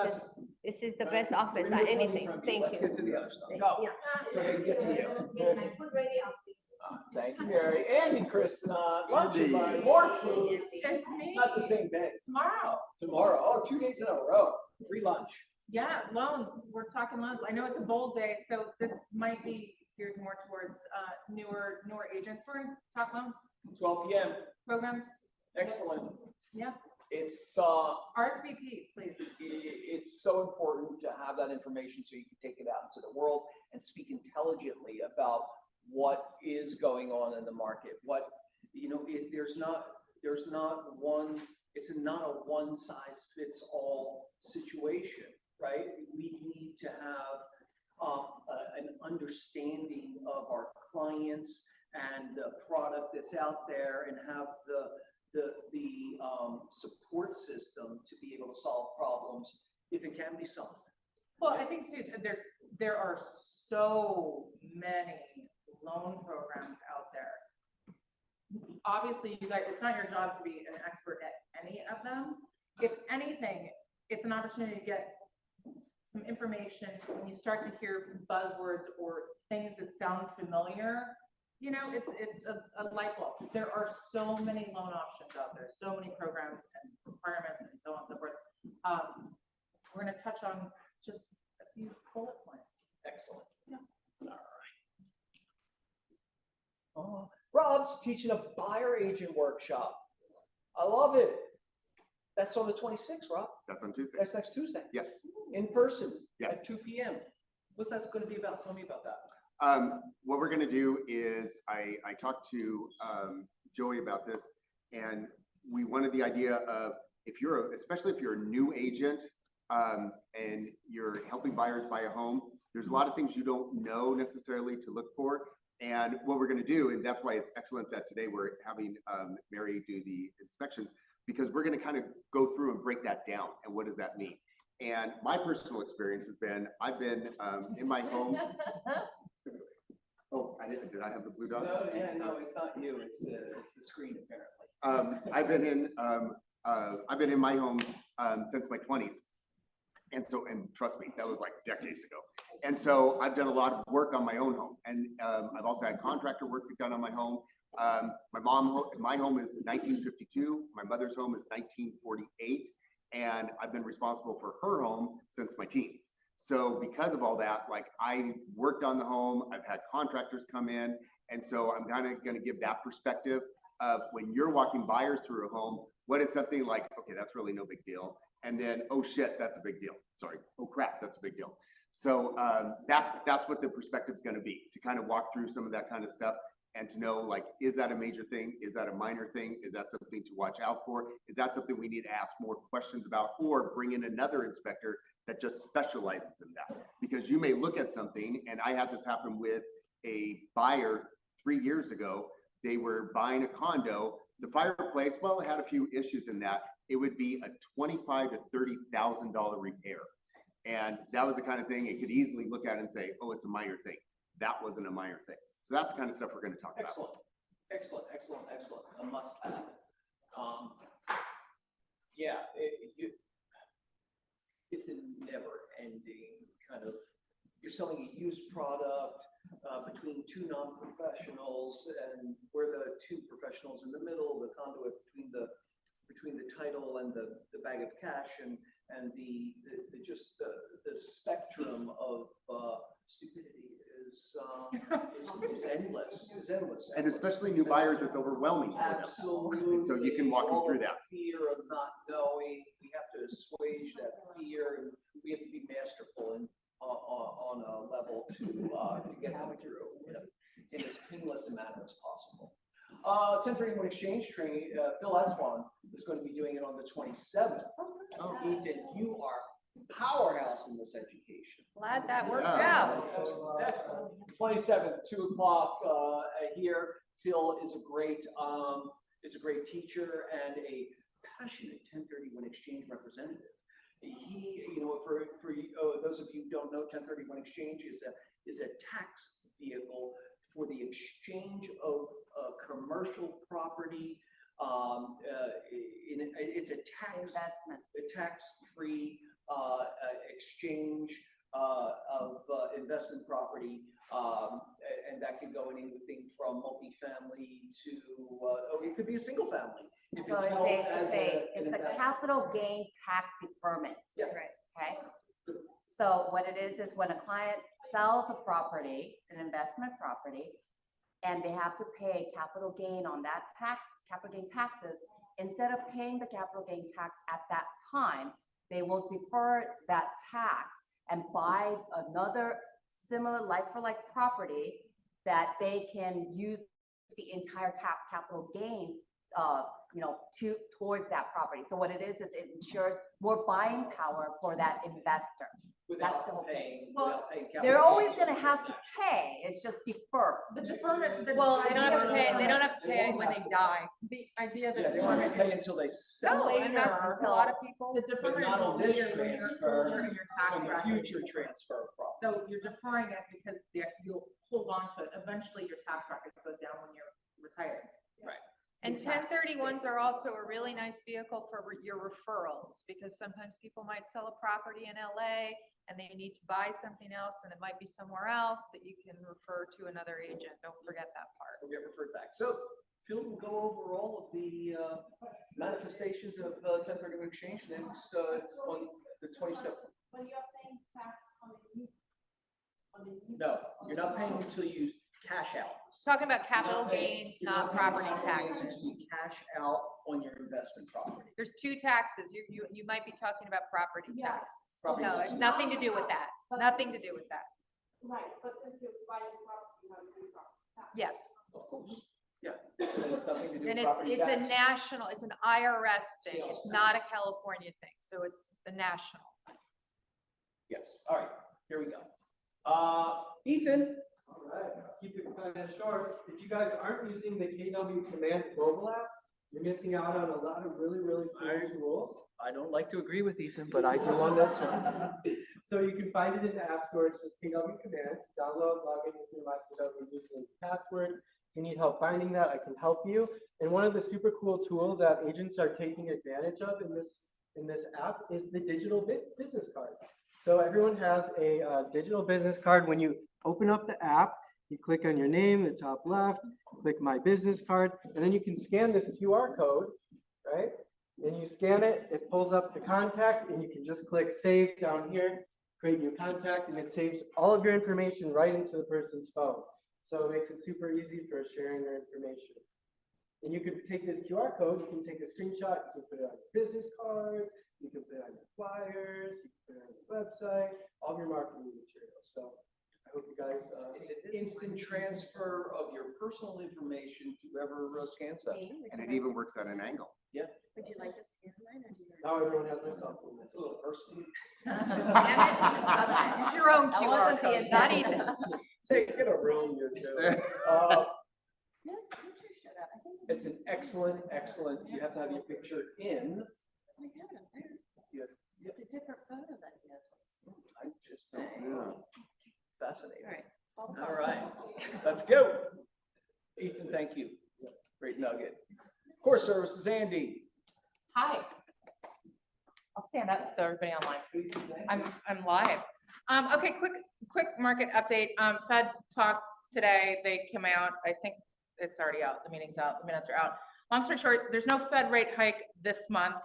This is the Right. best office, We're gonna get plenty anything. from you. Thank Let's you. get to the other stuff. Thank- Go. yeah. So they can get to you. Get my food ready, I'll see you. Thank you, Mary. Andy, Kristen, lunch and Andy. more food. There's me Not the same day. tomorrow. Tomorrow. Oh, 2 days in a row. Free lunch. Yeah, loans, we're talking loans. I know it's a bold day, so this might be geared more towards newer agents. We're gonna talk loans, 12 p.m. programs. Excellent. Yeah. It's RSVP, please. it's so important to have that information so you can take it out into the world and speak intelligently about what is going on in the market. What, you know, there's not one, it's not a one size fits all situation, right? We need to have an understanding of our clients and the product that's out there and have the support system to be able to solve problems if it can be solved. Well, I think too, there are so many loan programs out there. Obviously, you guys, it's not your job to be an expert at any of them. If anything, it's an opportunity to get some information when you start to hear buzzwords or things that sound familiar. You know, it's a light bulb. There are so many loan options out there, so many programs and requirements and so on and so forth. We're gonna touch on just a few bullet points. Excellent. Yeah. All right. Rob's teaching a buyer agent workshop. I love it. That's on the 26th, Rob. That's on Tuesday. That's next Tuesday, Yes, in person yes. at 2 p.m. What's that going to be about? Tell me about that. What we're gonna do is I talked to Joey about this, and we wanted the idea of especially if you're a new agent and you're helping buyers buy a home, there's a lot of things you don't know necessarily to look for. And what we're gonna do, and that's why it's excellent that today we're having Mary do the inspections, because we're gonna kind of go through and break that down and what does that mean. And my personal experience has been, I've been in my home. Oh, did I have the blue dot? No, it's not you. It's the screen apparently. I've been in my home since my 20s. And so, and trust me, that was like decades ago. And so I've done a lot of work on my own home, and I've also had contractor work done on my home. My home is 1952. My mother's home is 1948, and I've been responsible for her home since my teens. So because of all that, like I worked on the home, I've had contractors come in, and so I'm kind of going to give that perspective of when you're walking buyers through a home, what is something like, okay, that's really no big deal, and then oh shit, that's a big deal. Sorry, oh crap, that's a big deal. So that's what the perspective is going to be, to kind of walk through some of that kind of stuff and to know, like, is that a major thing? Is that a minor thing? Is that something to watch out for? Is that something we need to ask more questions about, or bring in another inspector that just specializes in that? Because you may look at something, and I had this happen with a buyer 3 years ago. They were buying a condo. The fireplace, well, it had a few issues in that. It would be a $25,000 to $30,000 repair. And that was the kind of thing it could easily look at and say, oh, it's a minor thing. That wasn't a minor thing. So that's the kind of stuff we're going to talk about. Excellent. A must have. It's a never ending kind of, you're selling a used product between two non-professionals, and we're the two professionals in the middle, the conduit between the title and the bag of cash, and the spectrum of stupidity is endless. And especially new buyers, it's overwhelming for them. Absolutely. And so you can walk them through that. Fear of not knowing, we have to assuage that fear, and we have to be masterful on a level to get them through in as painless a manner as possible. 1031 exchange training, Phil Larchmont is going to be doing it on the 27th. Ethan, you are powerhouse in this education. Glad that worked Yeah. out. Excellent. 27th, 2 o'clock here. Phil is a great teacher and a passionate 1031 exchange representative. He, for those of you who don't know, 1031 exchange is a tax vehicle for the exchange of commercial property. It's a tax-free exchange of investment property, and that can go anything from multifamily to it could be a single family. If So held as an it's a investment. capital gain tax deferment. Yeah. Right. Okay, so what it is when a client sells a property, an investment property, and they have to pay capital gain on that capital gain taxes, instead of paying the capital gain tax at that time, they will defer that tax and buy another similar like-for-like property that they can use the entire capital gain towards that property. So what it is it ensures more buying power for that investor. That's the whole thing. Without paying capital They're always gains. gonna have to pay, it's just deferred. The deferment. Well, they don't have to pay, idea- they don't have to pay when they die. The idea Yeah, that they want to deferment pay is until they sell No, it. and that's a lot of people. the deferment not on this is when you're transfer, older and your tax On the bracket. future transfer of property. So you're deferring it because you'll hold on to it. Eventually, your tax bracket goes down when you're retired. And 1031s are also a really nice vehicle for your referrals, because sometimes people might sell a property in LA and they need to buy something else, and it might be somewhere else that you can refer to another agent. Don't forget that part. We'll get referred back. So Phil will go over all of the manifestations of 1031 exchange next on the 27th. When you're paying tax on No, you're not paying until you cash out. Talking about capital You're not paying- gains, you're not paying property capital gains taxes. until you cash out on your investment property. There's two taxes. You might be talking about property tax. Property No, taxes. it's nothing to do with that. Nothing to do with that. Right, but since you're buying property, you have to pay property tax. Yes. Of course. Yeah. And it's nothing to do with And property it's a tax. national, it's an IRS thing. Sales It's not a tax. California thing. So it's the national. Yes. All right, here we go. Ethan. All right, keep it kind of short. If you guys aren't using the KW Command mobile app, you're missing out on a lot of really cool tools. I don't like to agree with Ethan, but I do on this one. So you can find it in the App Store. It's just KW Command. Download, log in with your KW username and password. If you need help finding that, I can help you. And one of the super cool tools that agents are taking advantage of in in this app is the digital business card. So everyone has a digital business card. When you open up the app, you click on your name, the top left, click my business card, and then you can scan this QR code, right? And you scan it, it pulls up the contact, and you can just click save down here, create new contact, and it saves all of your information right into the person's phone. So it makes it super easy for sharing their information. And you can take this QR code, you can take a screenshot, you can put it on your business card, you can put it on your flyers, you can put it on your website, all of your marketing materials. So I hope you guys. It's an instant transfer of your personal information to whoever scans that. And it even works at an angle. Would you like to scan mine or do you? Now everyone has my cell phone. It's a little personal. Use your own That QR wasn't the code, not even. Take it a room, you two. Yes, picture showed up. I think It's an excellent, you have to have your picture in. we have it there. Yeah. It's a different photo than he has. I just don't know. Fascinating. All right. All right, let's go. Ethan, thank you. Great nugget. Core Services, Andy. Hi. I'll stand up so everybody online. Please. I'm live. Okay, quick market update. Fed talks today. They came out. I think it's already out. The meeting's out. The minutes are out. Long story short, there's no Fed rate hike this month.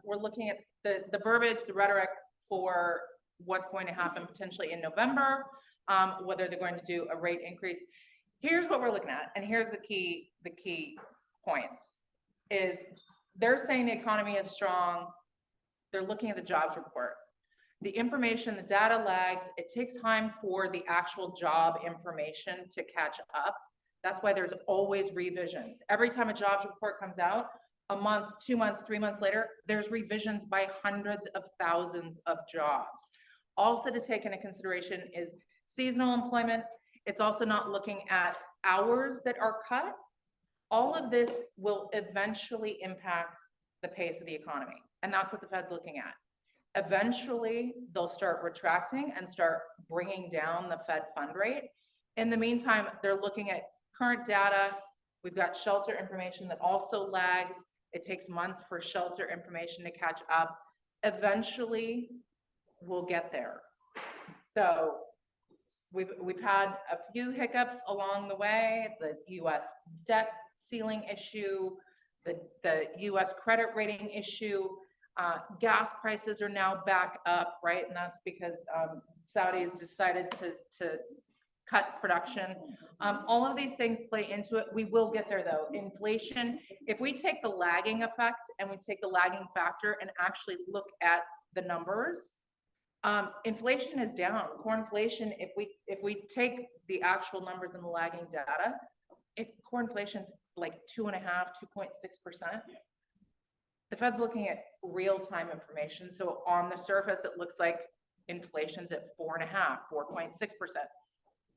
We're looking at the verbiage, the rhetoric for what's going to happen potentially in November, whether they're going to do a rate increase. Here's what we're looking at, and here's the key points. Is they're saying the economy is strong. They're looking at the jobs report. The information, the data lags. It takes time for the actual job information to catch up. That's why there's always revisions. Every time a jobs report comes out, a month, 2 months, 3 months later, there's revisions by hundreds of thousands of jobs. Also to take into consideration is seasonal employment. It's also not looking at hours that are cut. All of this will eventually impact the pace of the economy. And that's what the Fed's looking at. Eventually, they'll start retracting and start bringing down the Fed fund rate. In the meantime, they're looking at current data. We've got shelter information that also lags. It takes months for shelter information to catch up. Eventually, we'll get there. So we've had a few hiccups along the way, the US debt ceiling issue, the US credit rating issue, gas prices are now back up, right? And that's because Saudis decided to cut production. All of these things play into it. We will get there though. Inflation, if we take the lagging effect and we take the lagging factor and actually look at the numbers, inflation is down. Core inflation, if we take the actual numbers and the lagging data, core inflation's like 2.5%, 2.6%. The Fed's looking at real-time information. So on the surface, it looks like inflation's at 4.5%, 4.6%.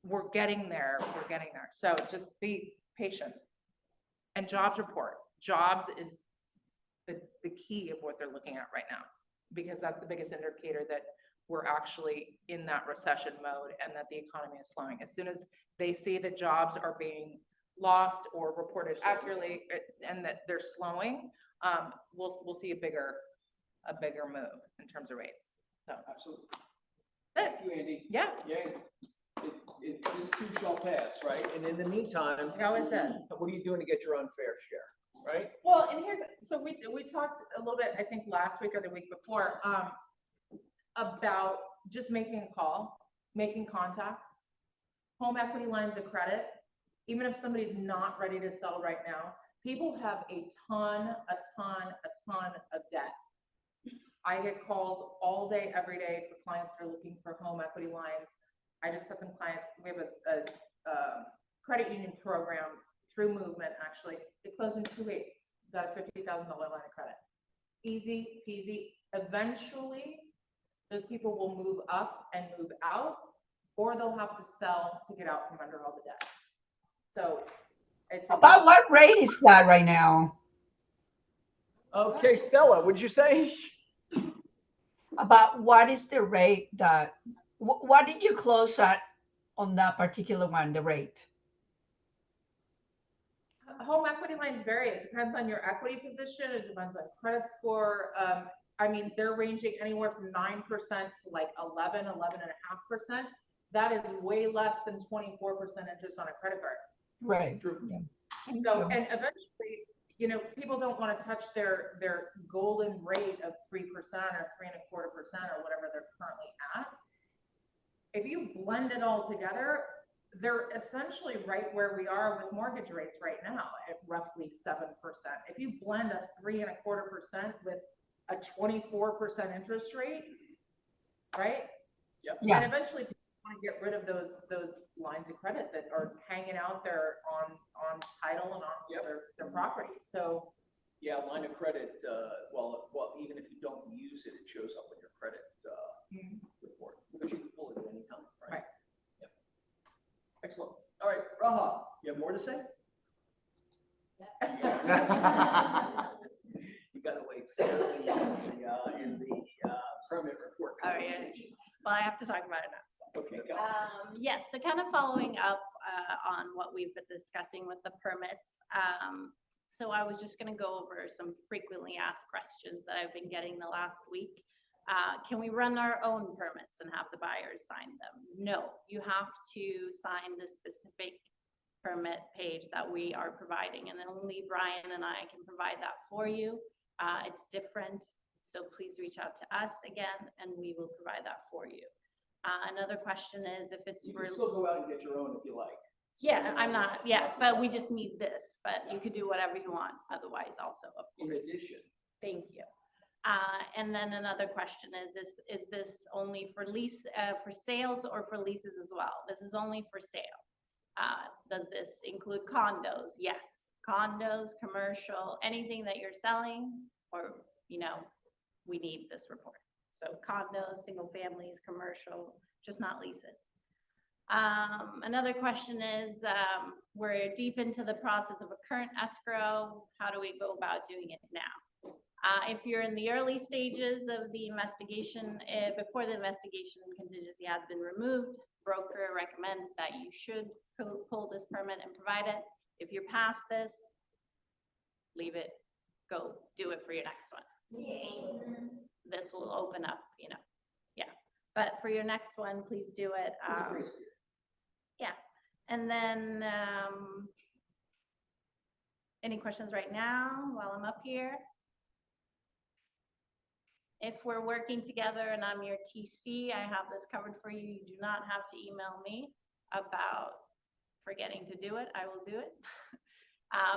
We're getting there. We're getting there. So just be patient. And jobs report. Jobs is the key of what they're looking at right now, because that's the biggest indicator that we're actually in that recession mode and that the economy is slowing. As soon as they see that jobs are being lost or reported accurately and that they're slowing, we'll see a bigger move in terms of rates. So Absolutely. Thank you, Andy. yeah, This too shall pass, right? And in the meantime, how is this? what are you doing to get your unfair share, right? Well, and so we talked a little bit, I think last week or the week before, about just making a call, making contacts, home equity lines of credit. Even if somebody's not ready to sell right now, people have a ton of debt. I get calls all day, every day for clients that are looking for home equity lines. I just got some clients, we have a credit union program through Movement, actually. It closed in 2 weeks, got a $50,000 line of credit. Easy peasy. Eventually, those people will move up and move out, or they'll have to sell to get out from under all the debt. So it's About what rate is that right now? Okay, Stella, what'd you say? About what is the rate that, what did you close at on that particular one, the rate? home equity lines vary. It depends on your equity position. It depends on credit score. I mean, they're ranging anywhere from 9% to like 11.5%. That is way less than 24% interest on a credit card. Right. True. Yeah. Thank So, you. and eventually, you know, people don't want to touch their golden rate of 3% or 3.25% or whatever they're currently at. If you blend it all together, they're essentially right where we are with mortgage rates right now at roughly 7%. If you blend a 3.25% with a 24% interest rate, right? Yeah. And eventually people want to get rid of those lines of credit that are hanging out there on title and on their property. So Yeah, line of credit, well, even if you don't use it, it shows up on your credit report, because you can pull it at any time, right? Right. Yep. Excellent. All right, Raha, you have more to say? You got away fairly easy in the permit report. Oh, yeah. conversation. Well, I have to talk about it now. Okay, go. Yes, so kind of following up on what we've been discussing with the permits. So I was just gonna go over some frequently asked questions that I've been getting the last week. Can we run our own permits and have the buyers sign them? No, you have to sign the specific permit page that we are providing, and then only Brian and I can provide that for you. It's different, so please reach out to us again, and we will provide that for you. Another question is if it's You for, can still go out and get your own if you like. yeah, I'm not, yeah, but we just need this, but you could do whatever you want otherwise also, of In course. addition, Thank you. And then another question is this only for lease, for sales or for leases as well? This is only for sale. Does this include condos? Yes, condos, commercial, anything that you're selling, or, you know, we need this report. So condos, single families, commercial, just not leases. Another question is, we're deep into the process of a current escrow. How do we go about doing it now? If you're in the early stages of the investigation, before the investigation contingency has been removed, broker recommends that you should pull this permit and provide it. If you're past this, leave it, go do it for your next one. This will open up, you know, yeah. But for your next one, please do it. Yeah, and then any questions right now while I'm up here? If we're working together and I'm your TC, I have this covered for you. You do not have to email me about forgetting to do it. I will do it.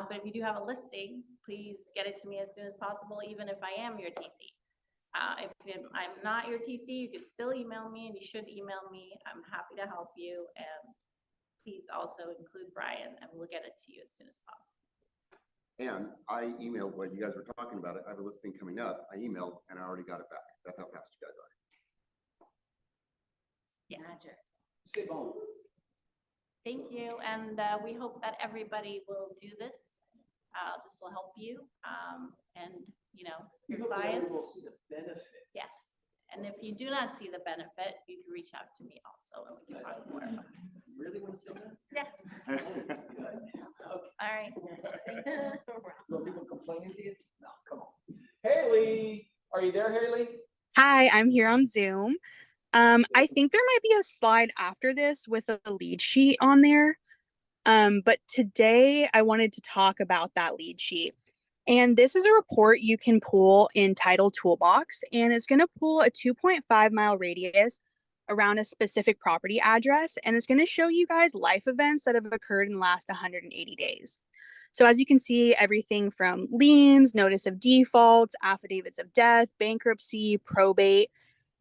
But if you do have a listing, please get it to me as soon as possible, even if I am your TC. If I'm not your TC, you can still email me, and you should email me. I'm happy to help you. And please also include Brian, and we'll get it to you as soon as possible. And I emailed while you guys were talking about it. I have a listing coming up. I emailed and I already got it back. That's how fast you guys are. Yeah, Stay home. thank you. And we hope that everybody will do this. This will help you. And, you know, We your hope that clients. everyone will see the benefits. Yes. And if you do not see the benefit, you can reach out to me also, and we can talk more about it. Really want to say that? Yeah. Good. All right. No people complaining to you? No, come on. Haley, are you there, Haley? Hi, I'm here on Zoom. I think there might be a slide after this with a lead sheet on there. But today I wanted to talk about that lead sheet. And this is a report you can pull in Title Toolbox, and it's going to pull a 2.5 mile radius around a specific property address, and it's going to show you guys life events that have occurred in the last 180 days. So as you can see, everything from liens, notice of defaults, affidavits of death, bankruptcy, probate.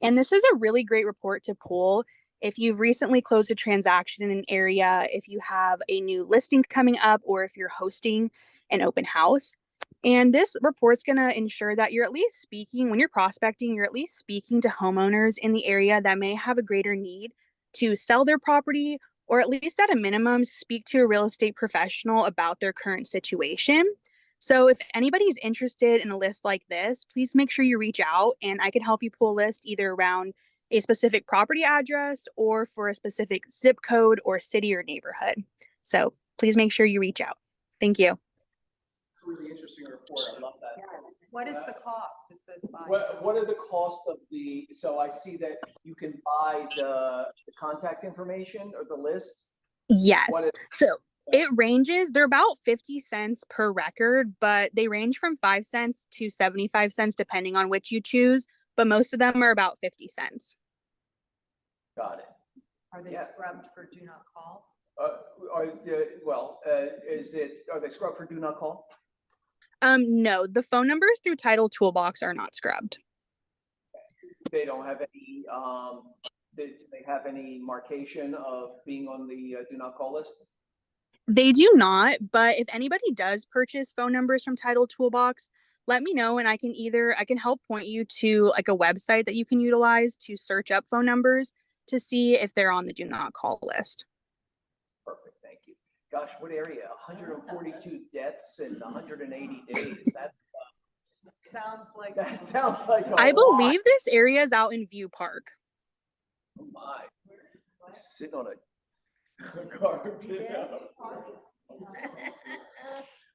And this is a really great report to pull if you've recently closed a transaction in an area, if you have a new listing coming up, or if you're hosting an open house. And this report's going to ensure that you're at least speaking, when you're prospecting, you're at least speaking to homeowners in the area that may have a greater need to sell their property, or at least at a minimum, speak to a real estate professional about their current situation. So if anybody's interested in a list like this, please make sure you reach out, and I can help you pull a list either around a specific property address or for a specific zip code or city or neighborhood. So please make sure you reach out. Thank you. It's a really interesting report. I love that. What is the cost? It says buy. What are the costs of so I see that you can buy the contact information or the list? Yes. is- So it ranges, they're about 50 cents per record, but they range from 5 cents to 75 cents depending on which you choose. But most of them are about 50 cents. Got it. Are they Yeah. scrubbed for do not call? Are they scrubbed for do not call? No, the phone numbers through Title Toolbox are not scrubbed. They don't have any, do they have any marcation of being on the do not call list? They do not, but if anybody does purchase phone numbers from Title Toolbox, let me know and I can help point you to like a website that you can utilize to search up phone numbers to see if they're on the do not call list. Perfect, thank you. Gosh, what area? 142 deaths in 180 days. Sounds like. That sounds like a I lot. believe this area is out in View Park. Oh my, sitting on a garbage.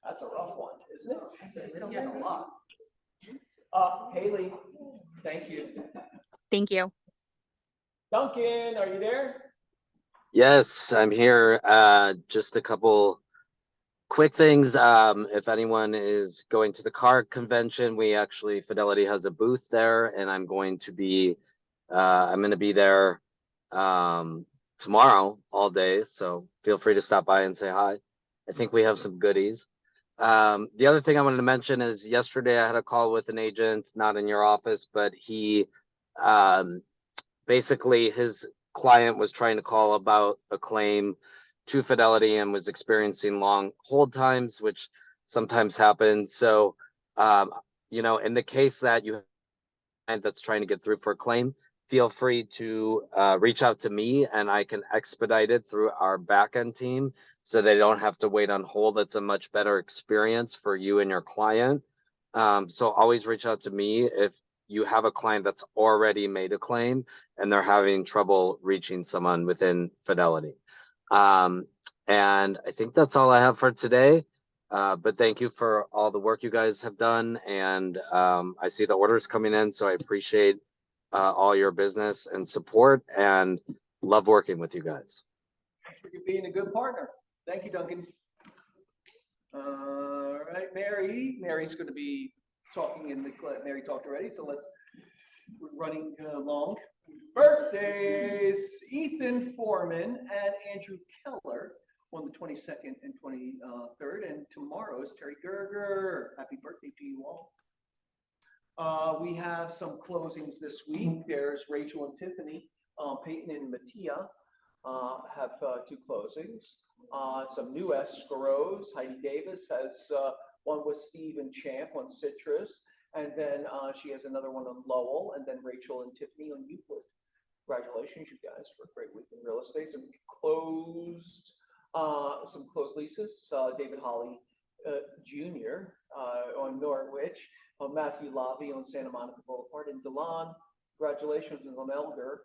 That's a rough one, isn't it? It sounds like a lot. Haley, thank you. Thank you. Duncan, are you there? Yes, I'm here. Just a couple quick things. If anyone is going to the car convention, Fidelity has a booth there, and I'm going to be there tomorrow all day. So feel free to stop by and say hi. I think we have some goodies. The other thing I wanted to mention is yesterday I had a call with an agent, not in your office, but he basically his client was trying to call about a claim to Fidelity and was experiencing long hold times, which sometimes happens. So, in the case that you have a client that's trying to get through for a claim, feel free to reach out to me and I can expedite it through our backend team so they don't have to wait on hold. It's a much better experience for you and your client. So always reach out to me if you have a client that's already made a claim and they're having trouble reaching someone within Fidelity. And I think that's all I have for today. But thank you for all the work you guys have done. And I see the orders coming in, so I appreciate all your business and support and love working with you guys. Thanks for being a good partner. Thank you, Duncan. All right, Mary's going to be talking Mary talked already, so we're running long. Birthdays, Ethan Foreman and Andrew Keller on the 22nd and 23rd, and tomorrow is Terry Gerger. Happy birthday to you all. We have some closings this week. There's Rachel and Tiffany, Peyton and Mattia have 2 closings. Some new escrows. Heidi Davis has one with Steve and Champ on Citrus, and then she has another one on Lowell, and then Rachel and Tiffany on Euclid. Congratulations, you guys, for a great week in real estate. Some closed leases. David Holly Jr. On Norwich. Matthew Lavi on Santa Monica Boulevard in Delon. Congratulations on Elder.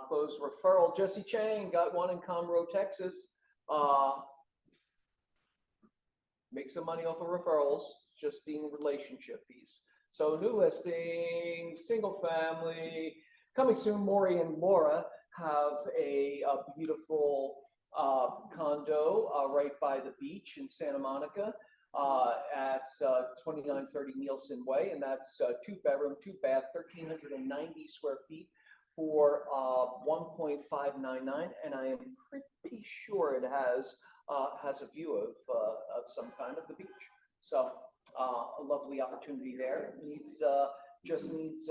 Closed referral. Jesse Chang got one in Conroe, Texas. Make some money off of referrals, just being a relationship piece. So new listing, single family, coming soon. Maury and Laura have a beautiful condo right by the beach in Santa Monica at 2930 Nielsen Way, and that's 2-bedroom, 2-bath, 1,390 square feet for 1.599, and I am pretty sure it has a view of some kind of the beach. So a lovely opportunity there. Just needs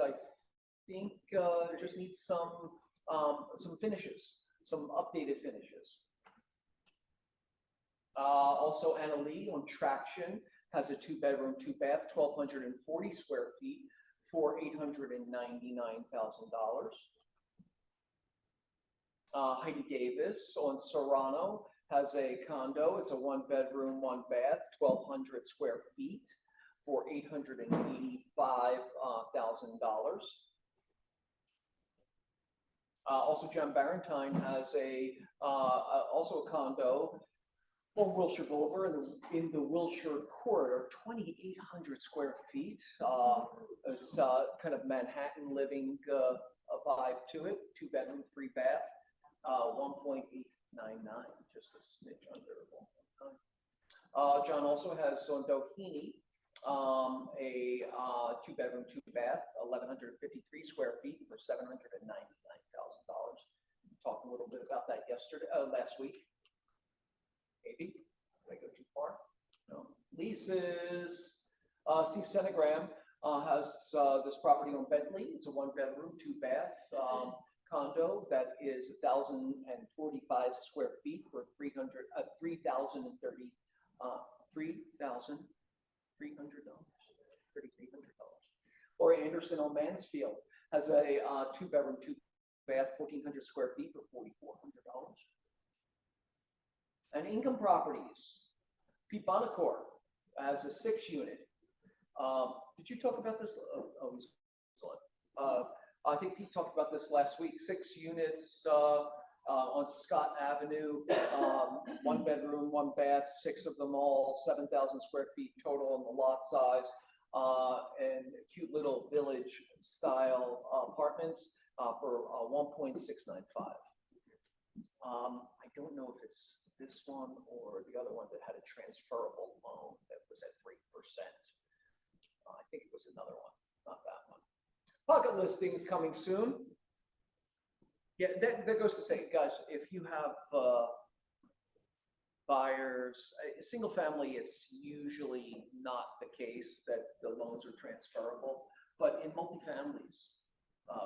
some finishes, some updated finishes. Also, Anna Lee on Traction has a 2-bedroom, 2-bath, 1,240 square feet for $899,000. Heidi Davis on Serrano has a condo. It's a 1-bedroom, 1-bath, 1,200 square feet for $885,000. Also, John Barentine has also a condo on Wilshire Boulevard in the Wilshire corridor, 2,800 square feet. It's kind of Manhattan living a vibe to it. 2-bedroom, 3-bath, 1.899, just a smidge under 1.9. John also has on Doheny a 2-bedroom, 2-bath, 1,153 square feet for $799,000. Talked a little bit about that last week. Maybe, did I go too far? No. Leases, Steve Senegram has this property on Bentley. It's a 1-bedroom, 2-bath condo that is 1,045 square feet for $3,300. Or Anderson on Mansfield has a 2-bedroom, 2-bath, 1,400 square feet for $4,400. And Income Properties, Pete Bonacore has a 6-unit. Did you talk about this? Oh, he's gone. I think Pete talked about this last week. 6 units on Scott Avenue, 1-bedroom, 1-bath, 6 of them all, 7,000 square feet total on the lot size, and cute little village style apartments for 1.695. I don't know if it's this one or the other one that had a transferable loan that was at 3%. I think it was another one, not that one. Pocket listings coming soon. Yeah, that goes to say, guys, if you have buyers, single family, it's usually not the case that the loans are transferable, but in multifamilies,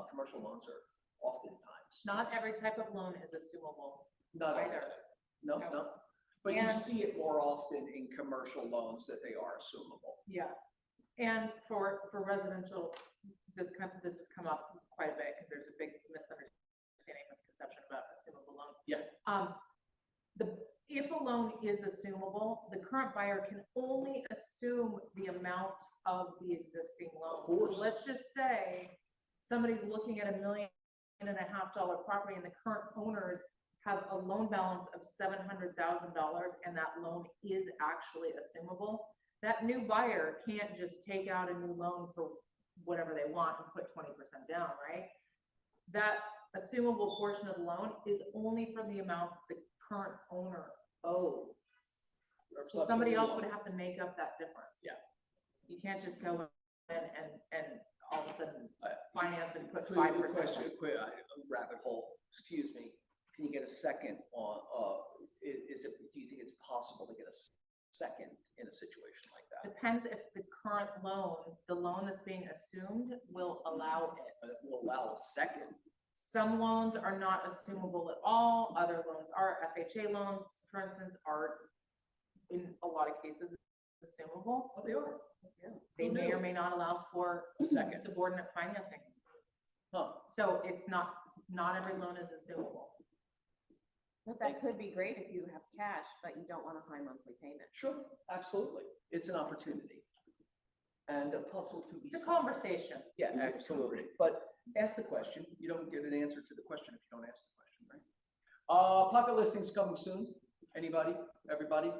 commercial loans are oftentimes. Not every type of loan is assumable. Not either. No. But you And- see it more often in commercial loans that they are assumable. Yeah, and for residential, this has come up quite a bit because there's a big misconception about assumable loans. Yeah. If a loan is assumable, the current buyer can only assume the amount of the existing loan. course. So let's just say somebody's looking at $1.5 million property and the current owners have a loan balance of $700,000 and that loan is actually assumable. That new buyer can't just take out a new loan for whatever they want and put 20% down, right? That assumable portion of the loan is only for the amount the current owner owes. So somebody else would have to make up that difference. Yeah. You can't just go in and all of a sudden finance and put Quick 5%. question, rabbit hole, excuse me. Can you get a second on, do you think it's possible to get a second in a situation like that? Depends if the current loan, the loan that's being assumed will allow it. Will allow a second. Some loans are not assumable at all. Other loans are. FHA loans, for instance, are in a lot of cases assumable. Oh, they are. Yeah. They may or may not allow for A second. subordinate financing. Huh. So it's not every loan is assumable. But that could be great if you have cash, but you don't want a high monthly payment. Sure, absolutely. It's an opportunity. And a puzzle to be It's a solved. conversation. Yeah, absolutely. But ask the question. You don't get an answer to the question if you don't ask the question, right? Pocket listings coming soon. Anybody? Everybody?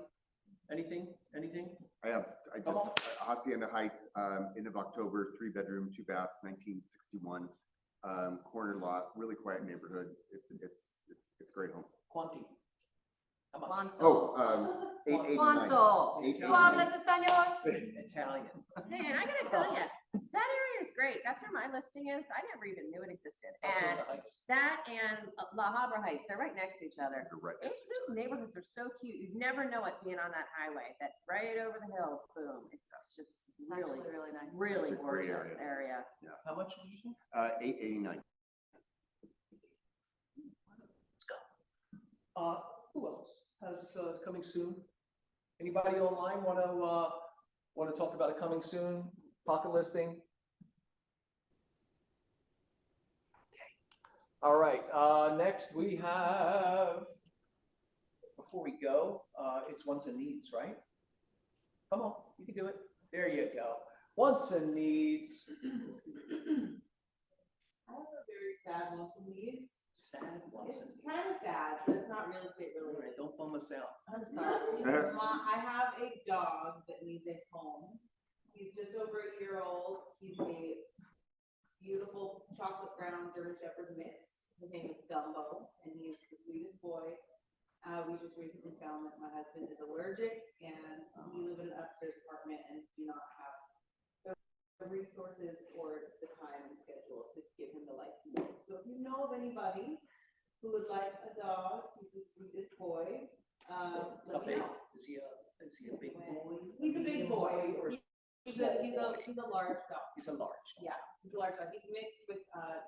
Anything? I Come on. just, Hacienda Heights, end of October, 3-bedroom, 2-bath, 1961, corner lot, really quiet neighborhood. It's a great home. Quanti. How much? Oh, 889. ¿Cuánto? ¿Tú hablas español? Italian. Man, I gotta tell you, that area is great. That's where my listing is. I never even knew it existed. And that and La Habra Heights, they're right next to each other. They're right next to each Those neighborhoods are so cute. You'd never know it being on that highway, that right over the hill, boom. It's just really, really nice. Really It's a great gorgeous area. How much did you say? 889. Who else has coming soon? Anybody online want to talk about a coming soon pocket listing? Okay. All right. Next we have. Before we go, it's wants and needs, right? Come on, you can do it. There you go. Wants and needs. I have a very sad wants and needs. Sad once. It's kind of sad, but it's not real estate All related. right, don't bum us out. I'm sorry. I have a dog that needs a home. He's just over a year old. He's a beautiful chocolate brown German Shepherd mix. His name is Dumbo, and he's the sweetest boy. We just recently found that my husband is allergic, and we live in an upstairs apartment and do not have the resources or the time and schedule to give him the life he needs. So if you know of anybody who would like a dog, he's the sweetest boy, let me know. Is he a big boy? He's a big boy. Or He's a large dog. he's a large dog? Yeah, he's a large dog. He's mixed with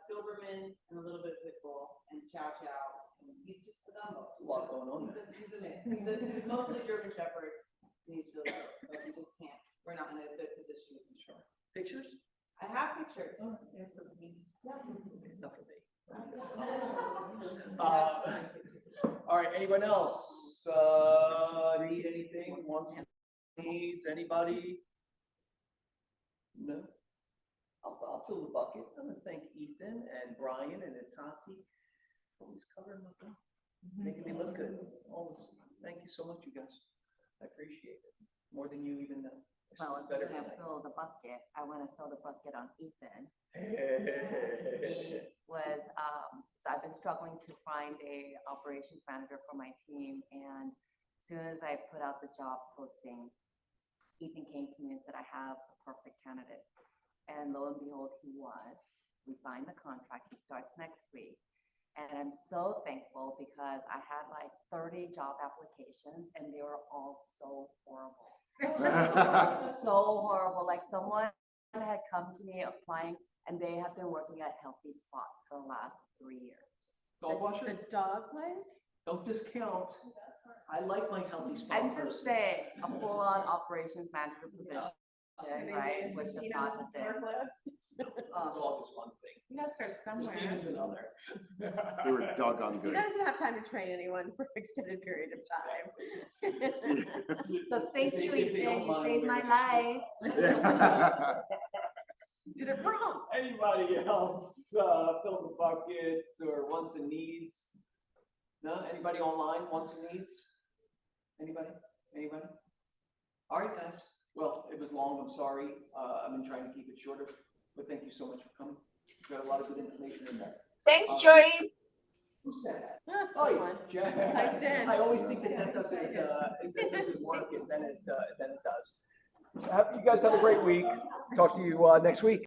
Doberman and a little bit of Pit Bull and Chow Chow. And he's just a Dumbo. There's a lot going on there. He's a mix. He's mostly German Shepherd. And he's really good, but we just can't. We're not in a good position to control. Pictures? I have pictures. Oh, yeah, for me. Yeah. Enough for me. All right, anyone else, need anything, wants, needs, anybody? No? I'll fill the bucket. I'm gonna thank Ethan and Brian and Tati. Always covering my butt, making me look good. Always, thank you so much, you guys. I appreciate it, more than you even know. It's Well, if better you're gonna than I- fill the bucket, I wanna fill the bucket on Ethan. Hey. He was, so I've been struggling to find a operations manager for my team, and as soon as I put out the job posting, Ethan came to me and said, I have the perfect candidate. And lo and behold, he was. We signed the contract. He starts next week. And I'm so thankful because I had like 30 job applications and they were all so horrible. So horrible. Like someone had come to me applying and they have been working at Healthy Spot for the last 3 years. Dog washer? The dog place? Don't discount. I like my Healthy Spot. I'm just saying, a full-on operations manager position, right, was just not the thing. Dog is one thing. You gotta start Christine somewhere. is another. They were doggone He good. doesn't have time to train anyone for an extended period of time. So thank you, If they Ethan, don't you mind, saved my we're- life. Did it wrong. Anybody else, fill the bucket or wants and needs? No, anybody online wants and needs? Anybody? Anybody? All right, guys. Well, it was long, I'm sorry. I've been trying to keep it shorter, but thank you so much for coming. You got a lot of good information in there. Thanks, Joey. Who said that? Oh, Oh, yeah, Jen. Hi, Jen. I always think that doesn't work, and then it does. You guys have a great week. Talk to you next week.